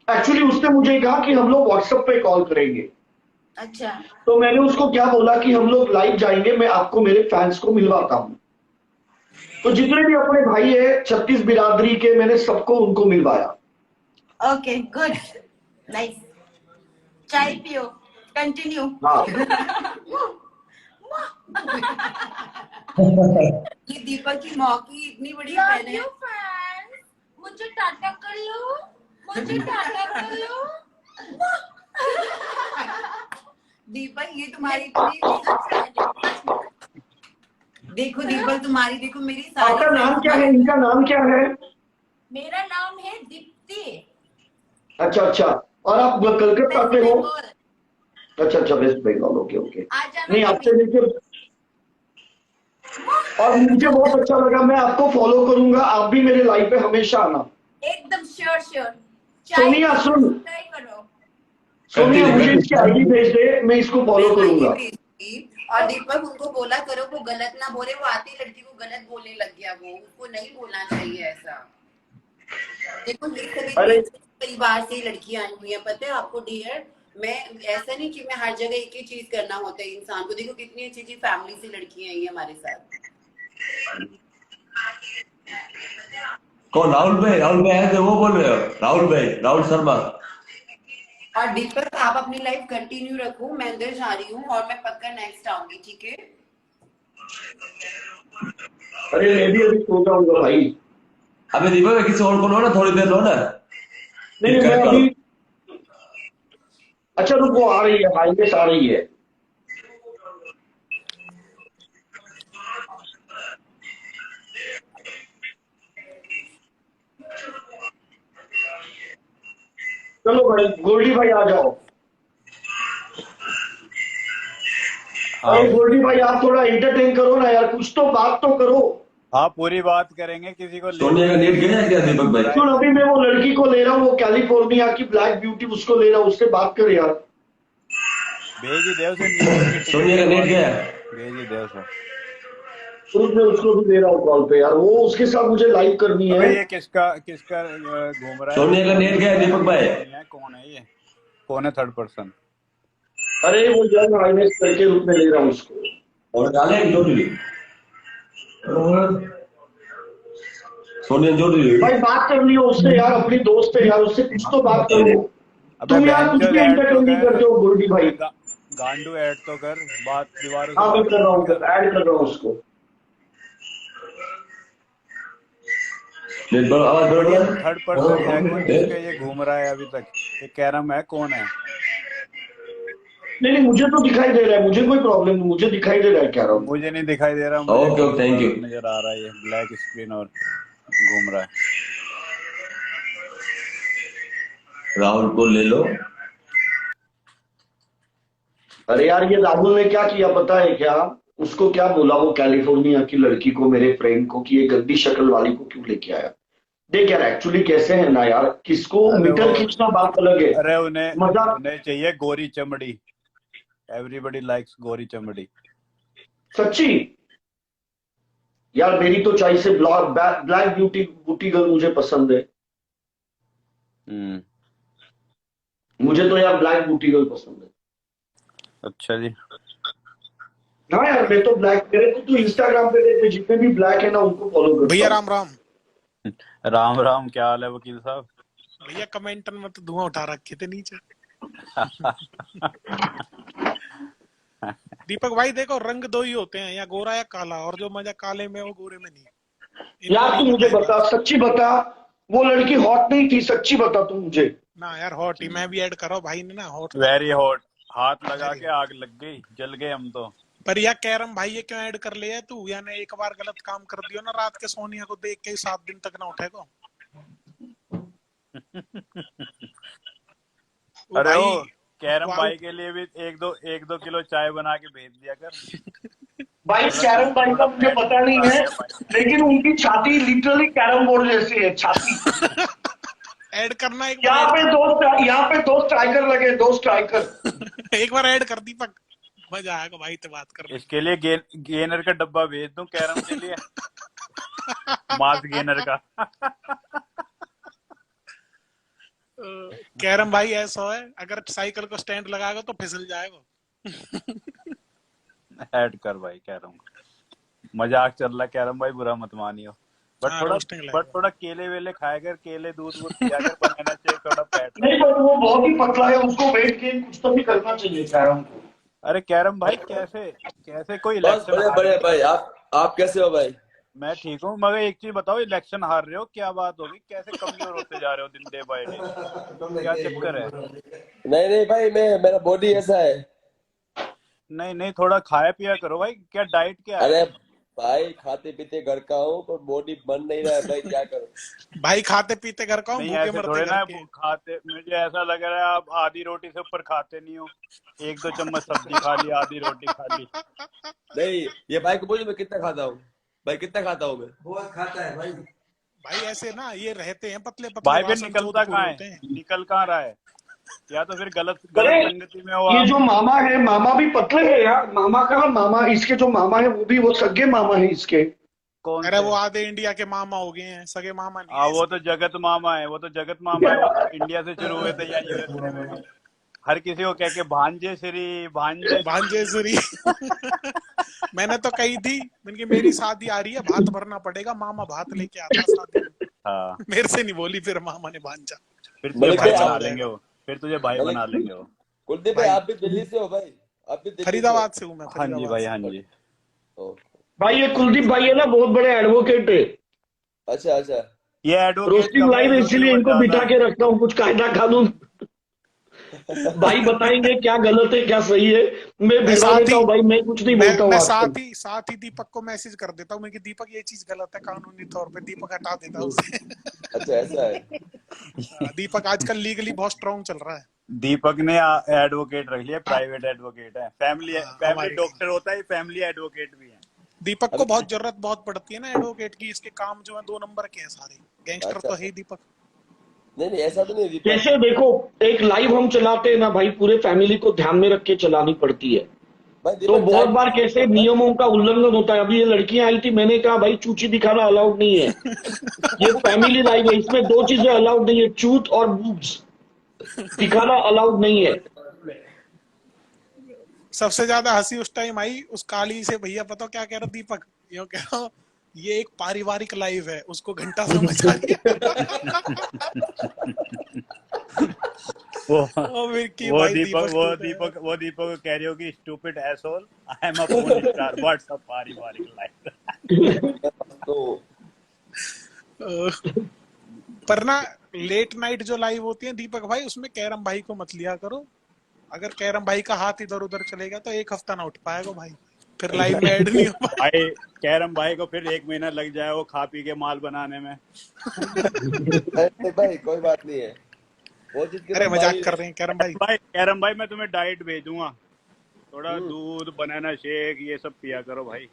एक्चुअली उसने मुझे कहा कि हम लोग व्हाट्सएप पे कॉल करेंगे। अच्छा। तो मैंने उसको क्या बोला कि हम लोग लाइव जाएंगे, मैं आपको मेरे फैंस को मिलवाता हूं। तो जितने भी अपने भाई है 36 बिरादरी के, मैंने सबको उनको मिलवाया। Okay good, nice. चाय पियो, कंटिन्यू। हाँ ये दीपक की मौकी इतनी बड़ी लव फैन है। यू फैंस, मुझे टाटा कर लो, मुझे टाटा कर लो। दीपक ये तुम्हारी इतनी देखो दीपक तुम्हारी, देखो मेरी सारी। आपका नाम क्या है, इनका नाम क्या है? मेरा नाम है दीप्ति। अच्छा अच्छा, और आप कलकत्ता से हो? बंगाल। अच्छा वेस्ट बंगाल, ओके ओके। आ जाना नहीं आपसे कभी। मिलकर और मुझे बहुत अच्छा लगा, मैं आपको फॉलो करूंगा, आप भी मेरे लाइव पे हमेशा आना। एकदम श्योर श्योर। सोनिया सुन, ट्राई करो। सोनिया मुझे इसकी आईडी भेज दे, मैं इसको फॉलो करूंगा। और दीपक उनको बोला करो वो गलत ना बोले, वो आती लड़की को गलत बोलने लग गया, वो उसको नहीं बोलना चाहिए ऐसा। देखो अरे परिवार से लड़कियां आई हुई है, पता है आपको डियर, मैं ऐसा नहीं कि मैं हर जगह एक ही चीज करना होता है इंसान को। देखो कितनी अच्छी अच्छी फैमिली से लड़कियां आई है हमारे साथ। कौन? राहुल भाई ऐसे वो बोल रहे हो? राहुल भाई, राहुल शर्मा। और दीपक आप अपनी लाइफ कंटिन्यू रखो, मैं अंदर जा रही हूँ और मैं पक्का नेक्स्ट आऊंगी, ठीक है? अरे मैं भी अभी सो जाऊंगा भाई। अबे दीपक किसी और को लो ना, थोड़ी देर लो ना। नहीं मैं अभी, अच्छा रुको, आ रही है हाईवेस आ रही है। चलो भाई, गोल्डी भाई आ जाओ। अरे गोल्डी भाई आप थोड़ा एंटरटेन करो ना यार, कुछ तो बात तो करो। हाँ पूरी बात करेंगे, किसी को सोनिया का नेट गया है क्या दीपक भाई? सुन अभी मैं वो लड़की को ले रहा हूँ, वो कैलिफोर्निया की ब्लैक ब्यूटी, उसको ले रहा हूँ, उससे बात कर यार। भेज ही देव से। सोनिया का नेट गया? भेज ही देव से। मैं उसको भी ले रहा हूँ कॉल पे यार, वो उसके साथ मुझे लाइव करनी है। ये किसका घूम रहा है? सोनिया का नेट गया दीपक भाई? कौन है ये? कौन है थर्ड पर्सन? अरे वो यंग हाइनेस के रूप में ले रहा हूँ उसको। और डाले जोड़ ली सोनिया, जोड़ ली भाई बात करनी हो उससे यार, अपनी दोस्त है यार, उससे कुछ तो बात करो। अबे तुम यार बहन कुछ चोद भी ऐड तो एंटरटेनिंग कर। करते हो गुरुजी भाई। गांडू ऐड तो कर, बात दीवारों हाँ से मैं बात कर रहा हूँ, कर। ऐड कर रहा हूँ उसको। थर्ड पर्सन है कौन जिसके ये घूम रहा है अभी तक? ये कैरम है, कौन है? नहीं नहीं, मुझे तो दिखाई दे रहा है, मुझे कोई प्रॉब्लम नहीं, मुझे दिखाई दे रहा है क्या रहा हूँ। मुझे नहीं दिखाई दे रहा। Okay okay, thank you. नजर आ रहा है ये ब्लैक स्क्रीन और घूम रहा है। राहुल को ले लो। अरे यार ये राहुल ने क्या किया पता है क्या? उसको क्या बोला वो कैलिफोर्निया की लड़की को, मेरे फ्रेंड को, कि ये गंदी शक्ल वाली को क्यों लेके आया। देख यार एक्चुअली कैसे है ना यार, किसको मीटर खींचना बात अलग है। अरे उन्हें मजा उन्हें चाहिए गोरी चमड़ी। एवरीबडी लाइक्स गोरी चमड़ी। सच्ची यार, मेरी तो चॉइस है ब्लैक ब्यूटी गर्ल मुझे पसंद है। मुझे तो यार ब्लैक ब्यूटी गर्ल पसंद है। अच्छा जी। हाँ यार मैं तो ब्लैक, मेरे को तो इंस्टाग्राम पे देख, जितने भी ब्लैक है ना उनको फॉलो करता भैया हूं। राम राम। राम राम, क्या हाल है वकील साहब? भैया कमेंटर में तो धुआं उठा रखे थे नीचे। दीपक भाई देखो, रंग दो ही होते हैं, या गोरा या काला, और जो मजा काले में वो गोरे में नहीं। यार तू मुझे बता, सच्ची बता, वो लड़की हॉट नहीं थी, सच्ची बता तू मुझे। ना यार हॉट ही, मैं भी ऐड करो भाई ने ना हॉट। वेरी हॉट, हाथ लगा के आग लग गई, जल गए हम तो। पर यार कैरम भाई ये क्यों ऐड कर लिया है तू? यानी एक बार गलत काम कर दियो ना, रात के सोनिया को देख के 7 दिन तक ना उठेगा। अरे वो कैरम भाई के लिए भी एक दो किलो चाय बना के भेज दिया कर। भाई कैरम भाई का मुझे पता नहीं है, लेकिन उनकी छाती लिटरली कैरम बोर्ड जैसी है छाती। ऐड करना एक यहाँ पे दो स्ट्राइकर लगे, 2 स्ट्राइकर। एक बार ऐड कर दीपक, मजा आएगा भाई तो बात कर। इसके लिए गेनर का डब्बा भेज दूं कैरम के लिए। मास गेनर का। कैरम भाई ऐसा है, अगर साइकिल को स्टैंड लगाएगा तो फिसल जाएगा। ऐड कर भाई कैरम। मजाक चल रहा है कैरम भाई, बुरा मत मानियो। बट थोड़ा केले वेले खाया कर, केले दूध वूध पिया कर, बनाना चाहिए थोड़ा फैट। नहीं बट वो बहुत ही पतला है, उसको वेट गेन कुछ तो भी करना चाहिए कैरम को। अरे कैरम भाई कैसे कोई बस बड़े भाई, आप कैसे हो भाई? मैं ठीक हूँ, मगर एक चीज बताओ, इलेक्शन हार रहे हो, क्या बात होगी? कैसे कमजोर होते जा रहे हो दिन डे बाय डे? क्या चक्कर है? नहीं भाई, मेरा बॉडी ऐसा है। नहीं थोड़ा खाया पिया करो भाई। क्या डाइट क्या है? अरे भाई खाते पीते घर का हूँ, पर बॉडी बन नहीं रहा है भाई, क्या करूं? भाई खाते पीते घर का हूँ, भूखे मरते थोड़े ना घर के। खाते, मुझे ऐसा लग रहा है आप आधी रोटी से ऊपर खाते नहीं हो। 1-2 चम्मच सब्जी खा ली, आधी रोटी खा ली। नहीं, ये भाई को पूछो मैं कितना खाता हूँ। भाई कितना खाता हूँ मैं? बहुत खाता है भाई। भाई ऐसे ना ये रहते हैं पतले पतले। भाई फिर निकलता कहाँ है? निकल कहाँ रहा है? या तो फिर गलत संगति में हो ये आप। जो मामा है, मामा भी पतले है यार। मामा का मामा, इसके जो मामा है वो सगे मामा है इसके। कौन? अरे वो आधे इंडिया के मामा हो गए हैं, सगे मामा नहीं। हाँ वो तो जगत मामा है, वो तो इंडिया से शुरू हुए थे या यूएसए में भी। हर किसी को कह के भांजे श्री। मैंने तो कही थी, मैंने मेरी शादी आ रही है, भात भरना पड़ेगा, मामा भात लेके आता शादी में। हाँ मेरे से नहीं बोली, फिर मामा ने भांजा। फिर तुझे भाई बना लेंगे वो, फिर तुझे भाई बना लेंगे वो। कुलदीप भाई आप भी दिल्ली से हो भाई? आप भी दिल्ली फरीदाबाद से हूँ मैं। हाँ जी भाई, हाँ जी। भाई ये कुलदीप भाई है ना, बहुत बड़े एडवोकेट है। अच्छा ये एडवोकेट रोस्टिंग लाइव, इसलिए इनको बिठा के रखता हूँ, कुछ कायदा कानून भाई बताएंगे क्या गलत है क्या सही है। मैं भिड़वा देता हूँ भाई, मैं कुछ नहीं बोलता हूँ। मैं साथ ही दीपक को मैसेज कर देता हूँ मैं कि दीपक ये चीज गलत है कानूनी तौर पे, दीपक हटा देता है उसे। अच्छा ऐसा है। दीपक आजकल लीगली बहुत स्ट्रॉन्ग चल रहा है। दीपक ने एडवोकेट रख लिया, प्राइवेट एडवोकेट है। फैमिली डॉक्टर होता है, फैमिली एडवोकेट भी है। दीपक को बहुत जरूरत बहुत पड़ती है ना एडवोकेट की, इसके काम जो है 2 नंबर के हैं सारे। गैंगस्टर तो है दीपक। नहीं ऐसा तो नहीं। जैसे देखो, एक लाइव हम चलाते हैं ना भाई, पूरे फैमिली को ध्यान में रख के चलानी पड़ती है। तो बहुत बार कैसे नियमों का उल्लंघन होता है। अभी ये लड़कियां आई थी, मैंने कहा भाई चूची दिखाना अलाउड नहीं है। ये फैमिली लाइव है, इसमें 2 चीजें अलाउड नहीं है, चूत और बूब्स। दिखाना अलाउड नहीं है। सबसे ज्यादा हंसी उस टाइम आई उस काली से, भैया पता क्या कह रहा दीपक, यो कह रहा ये एक पारिवारिक लाइव है, उसको घंटा समझ आ गया। ओ विक्की वो भाई, दीपक को कह रही हो कि stupid asshole, I am a phone star, what's a पारिवारिक लाइफ। पर ना लेट नाइट जो लाइव होती है दीपक भाई, उसमें कैरम भाई को मत लिया करो। अगर कैरम भाई का हाथ इधर उधर चलेगा तो एक हफ्ता ना उठ पाएगा भाई, फिर लाइव में ऐड नहीं हो पाएगा। भाई कैरम भाई को फिर 1 महीना लग जाए वो खा पी के माल बनाने में। अरे भाई कोई बात नहीं है, वो चीज अरे मजाक कर रहे हैं कैरम भाई। कैरम भाई मैं तुम्हें डाइट भेजूंगा, थोड़ा दूध बनाना शेक ये सब पिया करो भाई।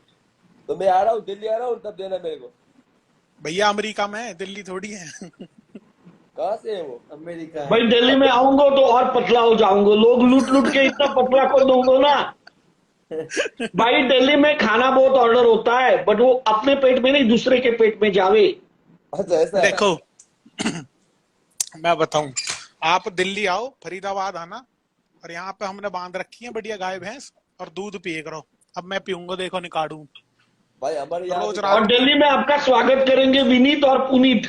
तो मैं आ रहा हूँ, दिल्ली आ रहा हूँ, तब देना मेरे को। भैया अमेरिका में है, दिल्ली थोड़ी है। कहाँ से है वो? अमेरिका। भाई दिल्ली में आऊंगा तो और पतला हो जाऊंगा, लोग लूट लूट के इतना पतला कर दूंगा ना भाई। दिल्ली में खाना बहुत ऑर्डर होता है, बट वो अपने पेट में नहीं दूसरे के पेट में जावे। अच्छा ऐसा है? देखो मैं बताऊं, आप दिल्ली आओ, फरीदाबाद आना, और यहाँ पे हमने बांध रखी है बढ़िया गाय भैंस, और दूध पिए करो। अब मैं पीऊंगा, देखो निकालू भाई हमारे यहाँ रोज भी- रात और दिल्ली में आपका स्वागत करेंगे विनीत और पुनीत।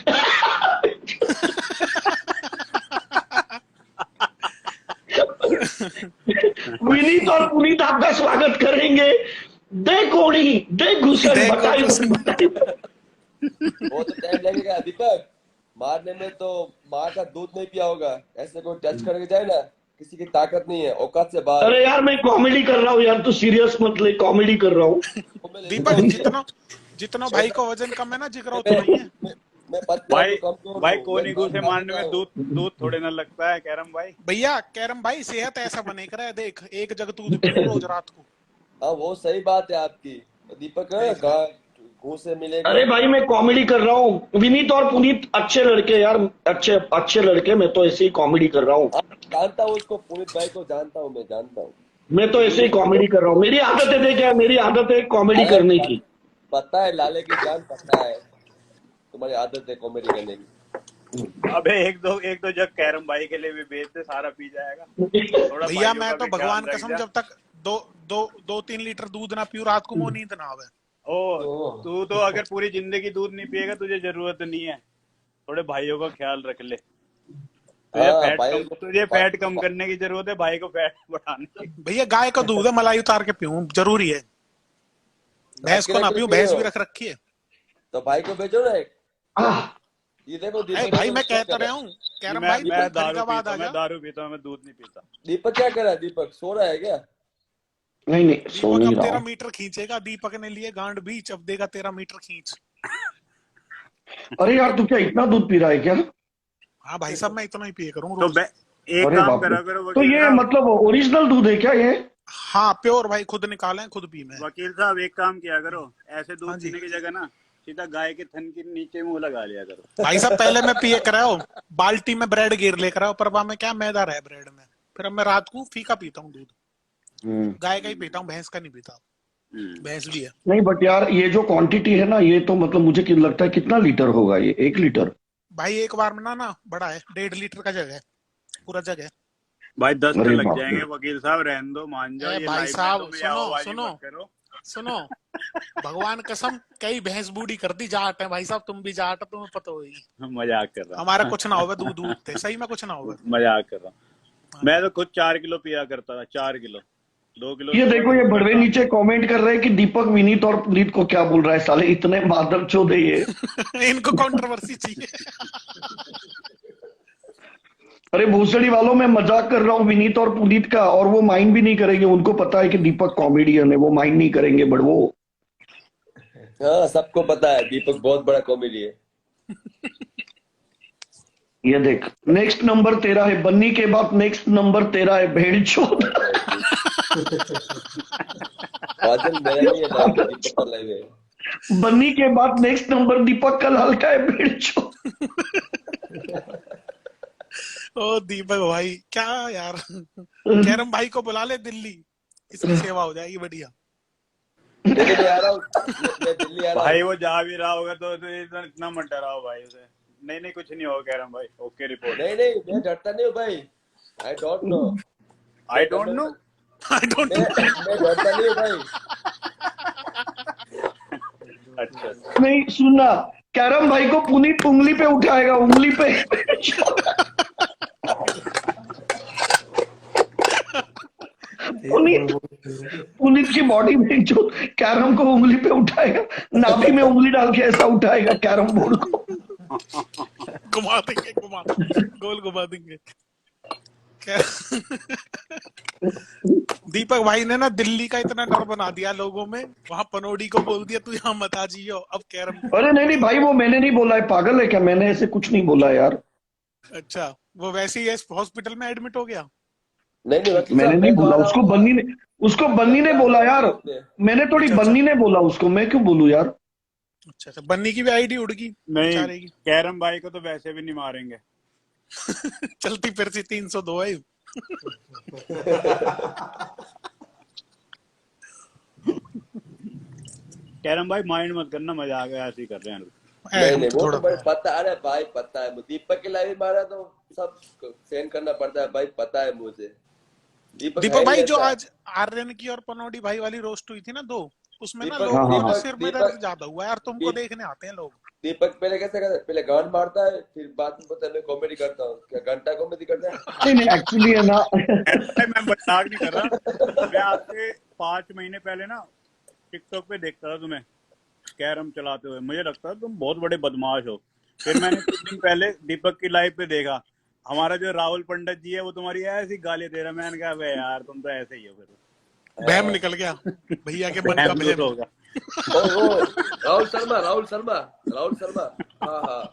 विनीत और पुनीत आपका स्वागत करेंगे। दे कोड़ी, दे घुसन, बताइए। वो तो टाइम लगेगा दीपक, मारने में तो माँ का दूध नहीं पिया होगा, ऐसे कोई टच करके जाए ना, किसी की ताकत नहीं है, औकात से बाहर। अरे यार मैं कॉमेडी कर रहा हूँ यार, तू सीरियस मत ले, कॉमेडी कर रहा हूँ। दीपक जितना भाई का वजन कम है ना, जिगरा उतना ही है। मैं पतला भाई हूँ, कमजोर हूँ, भाई मैं कोनिगू से बात मारने में करता हूँ। दूध थोड़े ना लगता है कैरम भाई। भैया कैरम भाई सेहत ऐसा बने कर है, देख एक जग दूध पी रोज रात को। हाँ वो सही बात है आपकी दीपक, घूम से मिलेगा। अरे भाई मैं कॉमेडी कर रहा हूँ। विनीत और पुनीत अच्छे लड़के यार, अच्छे लड़के। मैं तो ऐसे ही कॉमेडी कर रहा हूँ। जानता हूँ उसको, पुनीत भाई को जानता हूँ, मैं जानता हूँ। मैं तो ऐसे ही कॉमेडी कर रहा हूँ। मेरी आदत है, देखा, मेरी आदत है कॉमेडी करने की। पता है लाले की जान, पता है तुम्हारी आदत है कॉमेडी करने की। अबे एक दो जग कैरम भाई के लिए भी भेज दे, सारा पी जाएगा। थोड़ा भैया भाइयों मैं का तो भी भगवान ख्याल रख कसम जा। जब तक 2-3 लीटर दूध ना पीऊं रात को, मुंह नींद ना आवे। ओ तू तो अगर पूरी जिंदगी दूध नहीं पिएगा, तुझे जरूरत नहीं है, थोड़े भाइयों का ख्याल रख ले। तुझे फैट कम करने की जरूरत है, भाई को फैट बढ़ाने की। भैया गाय का दूध है, मलाई उतार के पीऊं, जरूरी है। भैंस को ना पीऊं, भैंस भी रख रखी है। तो भाई को भेजो ना एक। आह, ये देखो अरे दीपक, भाई मैं कहता रहा हूँ कैरम भाई, मैं तुम फरीदाबाद आ जाओ। दारू पीता हूँ, मैं दूध नहीं पीता। दीपक क्या कर रहा है? दीपक सो रहा है क्या? नहीं सो दीपक नहीं अब रहा तेरा हूँ। मीटर खींचेगा, दीपक ने लिए गांड बीच, अब देगा तेरा मीटर खींच। अरे यार तू क्या इतना दूध पी रहा है क्या? हाँ भाई साहब मैं इतना ही पिए करूँ तो रोज। एक अरे काम बाप रे। करा करो तो वकील ये साहब, मतलब ओरिजिनल दूध है क्या ये? हाँ प्योर भाई, खुद निकालें खुद पी में। वकील साहब एक काम किया करो, ऐसे दूध हाँ जी। पीने की जगह ना सीधा गाय के थन के नीचे मुंह लगा लिया करो। भाई साहब पहले मैं पिए कराओ, बाल्टी में ब्रेड गिर लेकर आओ, परवा में क्या मैदा रहा ब्रेड में। फिर अब मैं रात को फीका पीता हूँ दूध, गाय का ही पीता हूँ, भैंस का नहीं पीता। भैंस भी है। नहीं बट यार ये जो क्वांटिटी है ना, ये तो मतलब मुझे लगता है कितना लीटर होगा ये? 1 लीटर? भाई एक बार में ना बड़ा है, 1.5 लीटर का जग है, पूरा जग है। भाई 10 अरे लग बाप जाएंगे रे। वकील साहब, रहने दो, मान जाओ। ये भाई लाइव में साहब तुम याओबाजी सुनो मत करो। सुनो, भगवान कसम कई भैंस बूढ़ी कर दी, जाट है भाई साहब, तुम भी जाट, तुम्हें पता होगी। मजाक कर रहा हूँ, हमारा कुछ ना होगा, दूध दूध सही में कुछ ना होगा। मजाक कर रहा हूँ। मैं तो खुद 4 किलो पिया करता था, 4 किलो, 2 किलो। ये देखो ये बड़वे नीचे कमेंट कर रहे हैं कि दीपक विनीत और पुनीत को क्या बोल रहा है, साले इतने मादर चोद है ये। इनको कंट्रोवर्सी चाहिए। अरे भूसड़ी वालों, मैं मजाक कर रहा हूँ विनीत और पुनीत का, और वो माइंड भी नहीं करेंगे। उनको पता है कि दीपक कॉमेडियन है, वो माइंड नहीं करेंगे। बट वो हाँ सबको पता है दीपक बहुत बड़ा कॉमेडी है। ये देख, नेक्स्ट नंबर तेरा है बन्नी के बाद, नेक्स्ट नंबर तेरा है भेड़चोद। काजल मेरा नहीं है नाम, दीपक का लाइव है। बन्नी के बाद नेक्स्ट नंबर दीपक का लाल का है भेड़चोद। ओ दीपक भाई क्या यार, कैरम भाई को बुला ले दिल्ली, इसकी सेवा हो जाएगी बढ़िया। दिल्ली आ रहा हूँ, मैं दिल्ली आ रहा हूँ। भाई वो जा भी रहा होगा तो इतना मत डराओ भाई उसे, नहीं कुछ नहीं होगा कैरम भाई, ओके रिपोर्ट। नहीं मैं डरता नहीं हूँ भाई, I don't know. I don't know. मैं डरता नहीं हूँ भाई। अच्छा नहीं सुनना, कैरम भाई को पुनीत उंगली पे उठाएगा, उंगली पे। पुनीत की बॉडी में जो कैरम को उंगली पे उठाएगा, नाभि में उंगली डाल के ऐसा उठाएगा कैरम बोर्ड को। घुमा देंगे, गोल घुमा देंगे। दीपक भाई ने ना दिल्ली का इतना डर बना दिया लोगों में, वहां पनोडी को बोल दिया तू यहाँ मत आ जियो, अब कैरम। अरे नहीं भाई, वो मैंने नहीं बोला है, पागल है क्या? मैंने ऐसे कुछ नहीं बोला यार। अच्छा, वो वैसे ही हॉस्पिटल में एडमिट हो गया। नहीं मैंने नहीं बोला उसको, बन्नी ने बोला यार, मैंने थोड़ी बन्नी ने बोला उसको, मैं क्यों बोलूं यार। अच्छा, बन्नी की भी आईडी उड़ गई नहीं, कैरम भाई को तो वैसे भी नहीं मारेंगे। चलती फिरती 302 है। कैरम भाई माइंड मत करना, मजा आ गया, ऐसे ही कर रहे हैं। नहीं वो तो भाई पता, अरे भाई पता है, दीपक के लाइव मारा तो सब सहन करना पड़ता है भाई, पता है मुझे। दीपक भाई जो आज आर्यन की और पनोडी भाई वाली रोस्ट हुई थी ना 2, उसमें ना लोगों को सिर में दर्द ज्यादा हुआ यार, तुमको देखने आते हैं लोग। दीपक पहले कैसे करता है, पहले गांड मारता है, फिर बाद में पता है मैं कॉमेडी करता हूँ। क्या घंटा कॉमेडी करता है? नहीं एक्चुअली है ना, मैं मजाक नहीं कर रहा। मैं आपसे 5 महीने पहले ना टिकटॉक पे देखता था तुम्हें कैरम चलाते हुए, मुझे लगता था तुम बहुत बड़े बदमाश हो। फिर मैंने कुछ दिन पहले दीपक की लाइव पे देखा, हमारा जो राहुल पंडित जी है वो तुम्हारी ऐसी गाली दे रहा, मैंने कहा भाई यार तुम तो ऐसे ही हो। फिर बहम निकल गया भैया के मन का बहम होगा। राहुल शर्मा। हाँ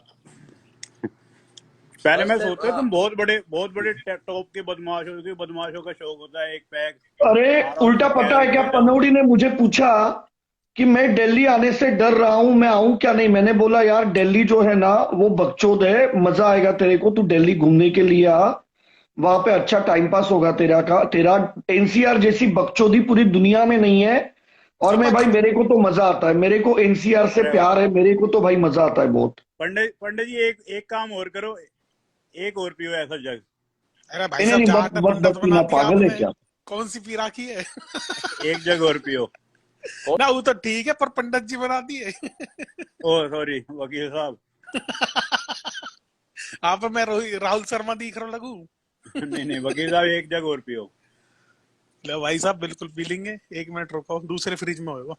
पहले मैं सोचता तुम बहुत बड़े टॉप के बदमाश हो, क्योंकि बदमाशों का शौक होता है एक पैक। अरे उल्टा पता है क्या, पनोडी ने मुझे पूछा कि मैं दिल्ली आने से डर रहा हूं, मैं आऊं क्या नहीं। मैंने बोला यार दिल्ली जो है ना वो बकचोद है, मजा आएगा तेरे को, तू दिल्ली घूमने के लिए आ, वहां पे अच्छा टाइम पास होगा तेरा एनसीआर जैसी बकचोदी पूरी दुनिया में नहीं है। और मैं भाई, मेरे को तो मजा आता है, मेरे को एनसीआर से प्यार है, मेरे को तो भाई मजा आता है बहुत। पंडित जी एक काम और करो, एक और पियो ऐसा जग। अरे भाई साहब पागल है क्या? कौन सी पी राखी है? एक जग और पियो ना, वो तो ठीक है, पर पंडित जी बना दिए। ओ सॉरी वकील साहब। आप मैं राहुल शर्मा दिख रहा लगू? नहीं वकील साहब, एक जग और पियो। लो भाई साहब बिल्कुल पी लेंगे, 1 मिनट रुको, दूसरे फ्रिज में होगा।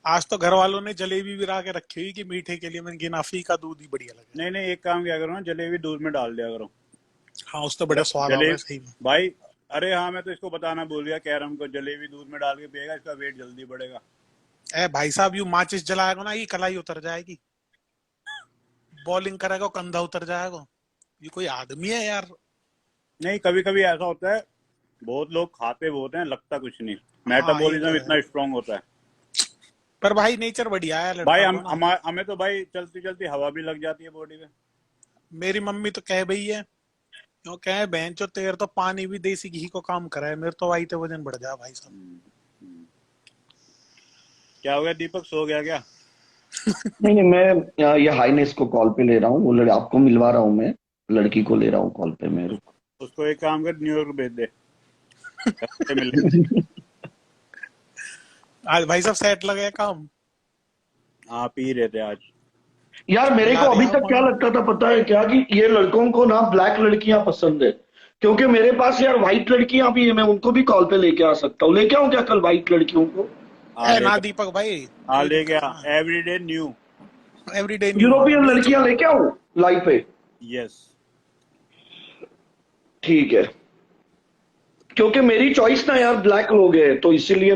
आज तो घर वालों ने जलेबी भी ला के रखी हुई कि मीठे के लिए, मैंने गिना फीका दूध ही बढ़िया लगे। नहीं एक काम क्या करो ना, जलेबी दूध में डाल दिया करो। हाँ उस तो बड़ा स्वाद आता है सही में भाई। अरे हाँ, मैं तो इसको बताना भूल गया, कैरम को जलेबी दूध में डाल के पिएगा, इसका वेट जल्दी बढ़ेगा। ए भाई साहब, यू माचिस जलाएगा ना, ये कलाई उतर जाएगी। बॉलिंग करेगा कंधा उतर जाएगा। ये कोई आदमी है यार? नहीं, कभी कभी ऐसा होता है, बहुत लोग खाते बहुत हैं, लगता कुछ नहीं, मेटाबॉलिज्म इतना स्ट्रांग होता है। पर भाई नेचर बढ़िया है भाई। हमें तो भाई चलती चलती हवा भी लग जाती है बॉडी में। मेरी मम्मी तो कह भई है, क्यों कहे बहन चो तेरे तो पानी भी देसी घी को काम करा है, मेरे तो भाई तो वजन बढ़ जा भाई साहब। क्या हो गया दीपक, सो गया क्या? नहीं मैं ये हाईनेस को कॉल पे ले रहा हूँ, वो आपको मिलवा रहा हूँ, मैं लड़की को ले रहा हूँ कॉल पे। मेरे उसको एक काम कर, न्यूयॉर्क भेज दे। आज भाई साहब सेट लगे काम। हाँ पी रहे थे आज यार। मेरे को अभी तक क्या लगता था पता है क्या, कि ये लड़कों को ना ब्लैक लड़कियां पसंद है, क्योंकि मेरे पास यार व्हाइट लड़कियां भी है, मैं उनको भी कॉल पे लेके आ सकता हूँ। लेके आऊँ क्या कल व्हाइट लड़कियों को? ना दीपक भाई, हाँ ले गया। एवरीडे न्यू यूरोपियन लड़कियां लेके आऊँ लाइव पे? यस ठीक है, क्योंकि मेरी चॉइस ना यार ब्लैक लोग है, तो इसीलिए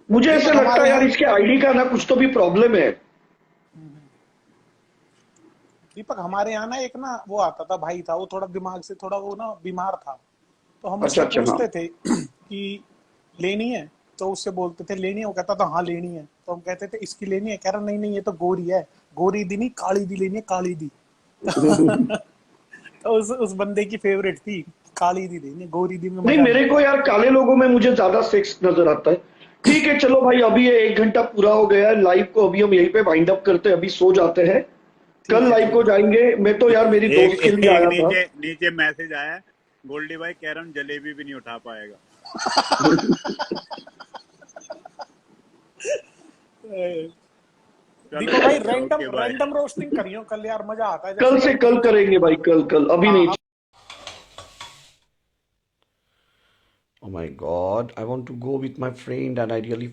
मुझे ऐसा लगता है यार इसके आईडी का ना कुछ तो भी प्रॉब्लम है। दीपक हमारे यहाँ ना एक ना वो आता था भाई था, वो थोड़ा दिमाग से थोड़ा वो ना बीमार था, तो हम उससे पूछते थे कि लेनी है, तो उससे बोलते थे लेनी है, वो कहता था हाँ लेनी है, तो हम कहते थे इसकी लेनी है, कह रहा नहीं ये तो गोरी है, गोरी दी नहीं काली दी लेनी है, काली दी। तो उस बंदे की फेवरेट थी, काली दी लेनी है, गोरी दी में नहीं। मेरे को यार काले लोगों में मुझे ज्यादा सेक्स नजर आता है, ठीक है चलो भाई, अभी ये 1 घंटा पूरा हो गया है लाइव को, अभी हम यहीं पे वाइंड अप करते हैं, अभी सो जाते हैं, कल लाइव को जाएंगे। मैं तो यार मेरी एक दोस्त के एक, लिए एक आया था। नीचे नीचे मैसेज आया है, गोल्डी भाई कैरम जलेबी भी नहीं उठा पाएगा। दीपक भाई चलो, random okay bye. Random roasting करियो कल यार, मजा आता है। कल से कल करेंगे भाई, कल अभी नहीं। Oh my God, I want to go with my friend and I really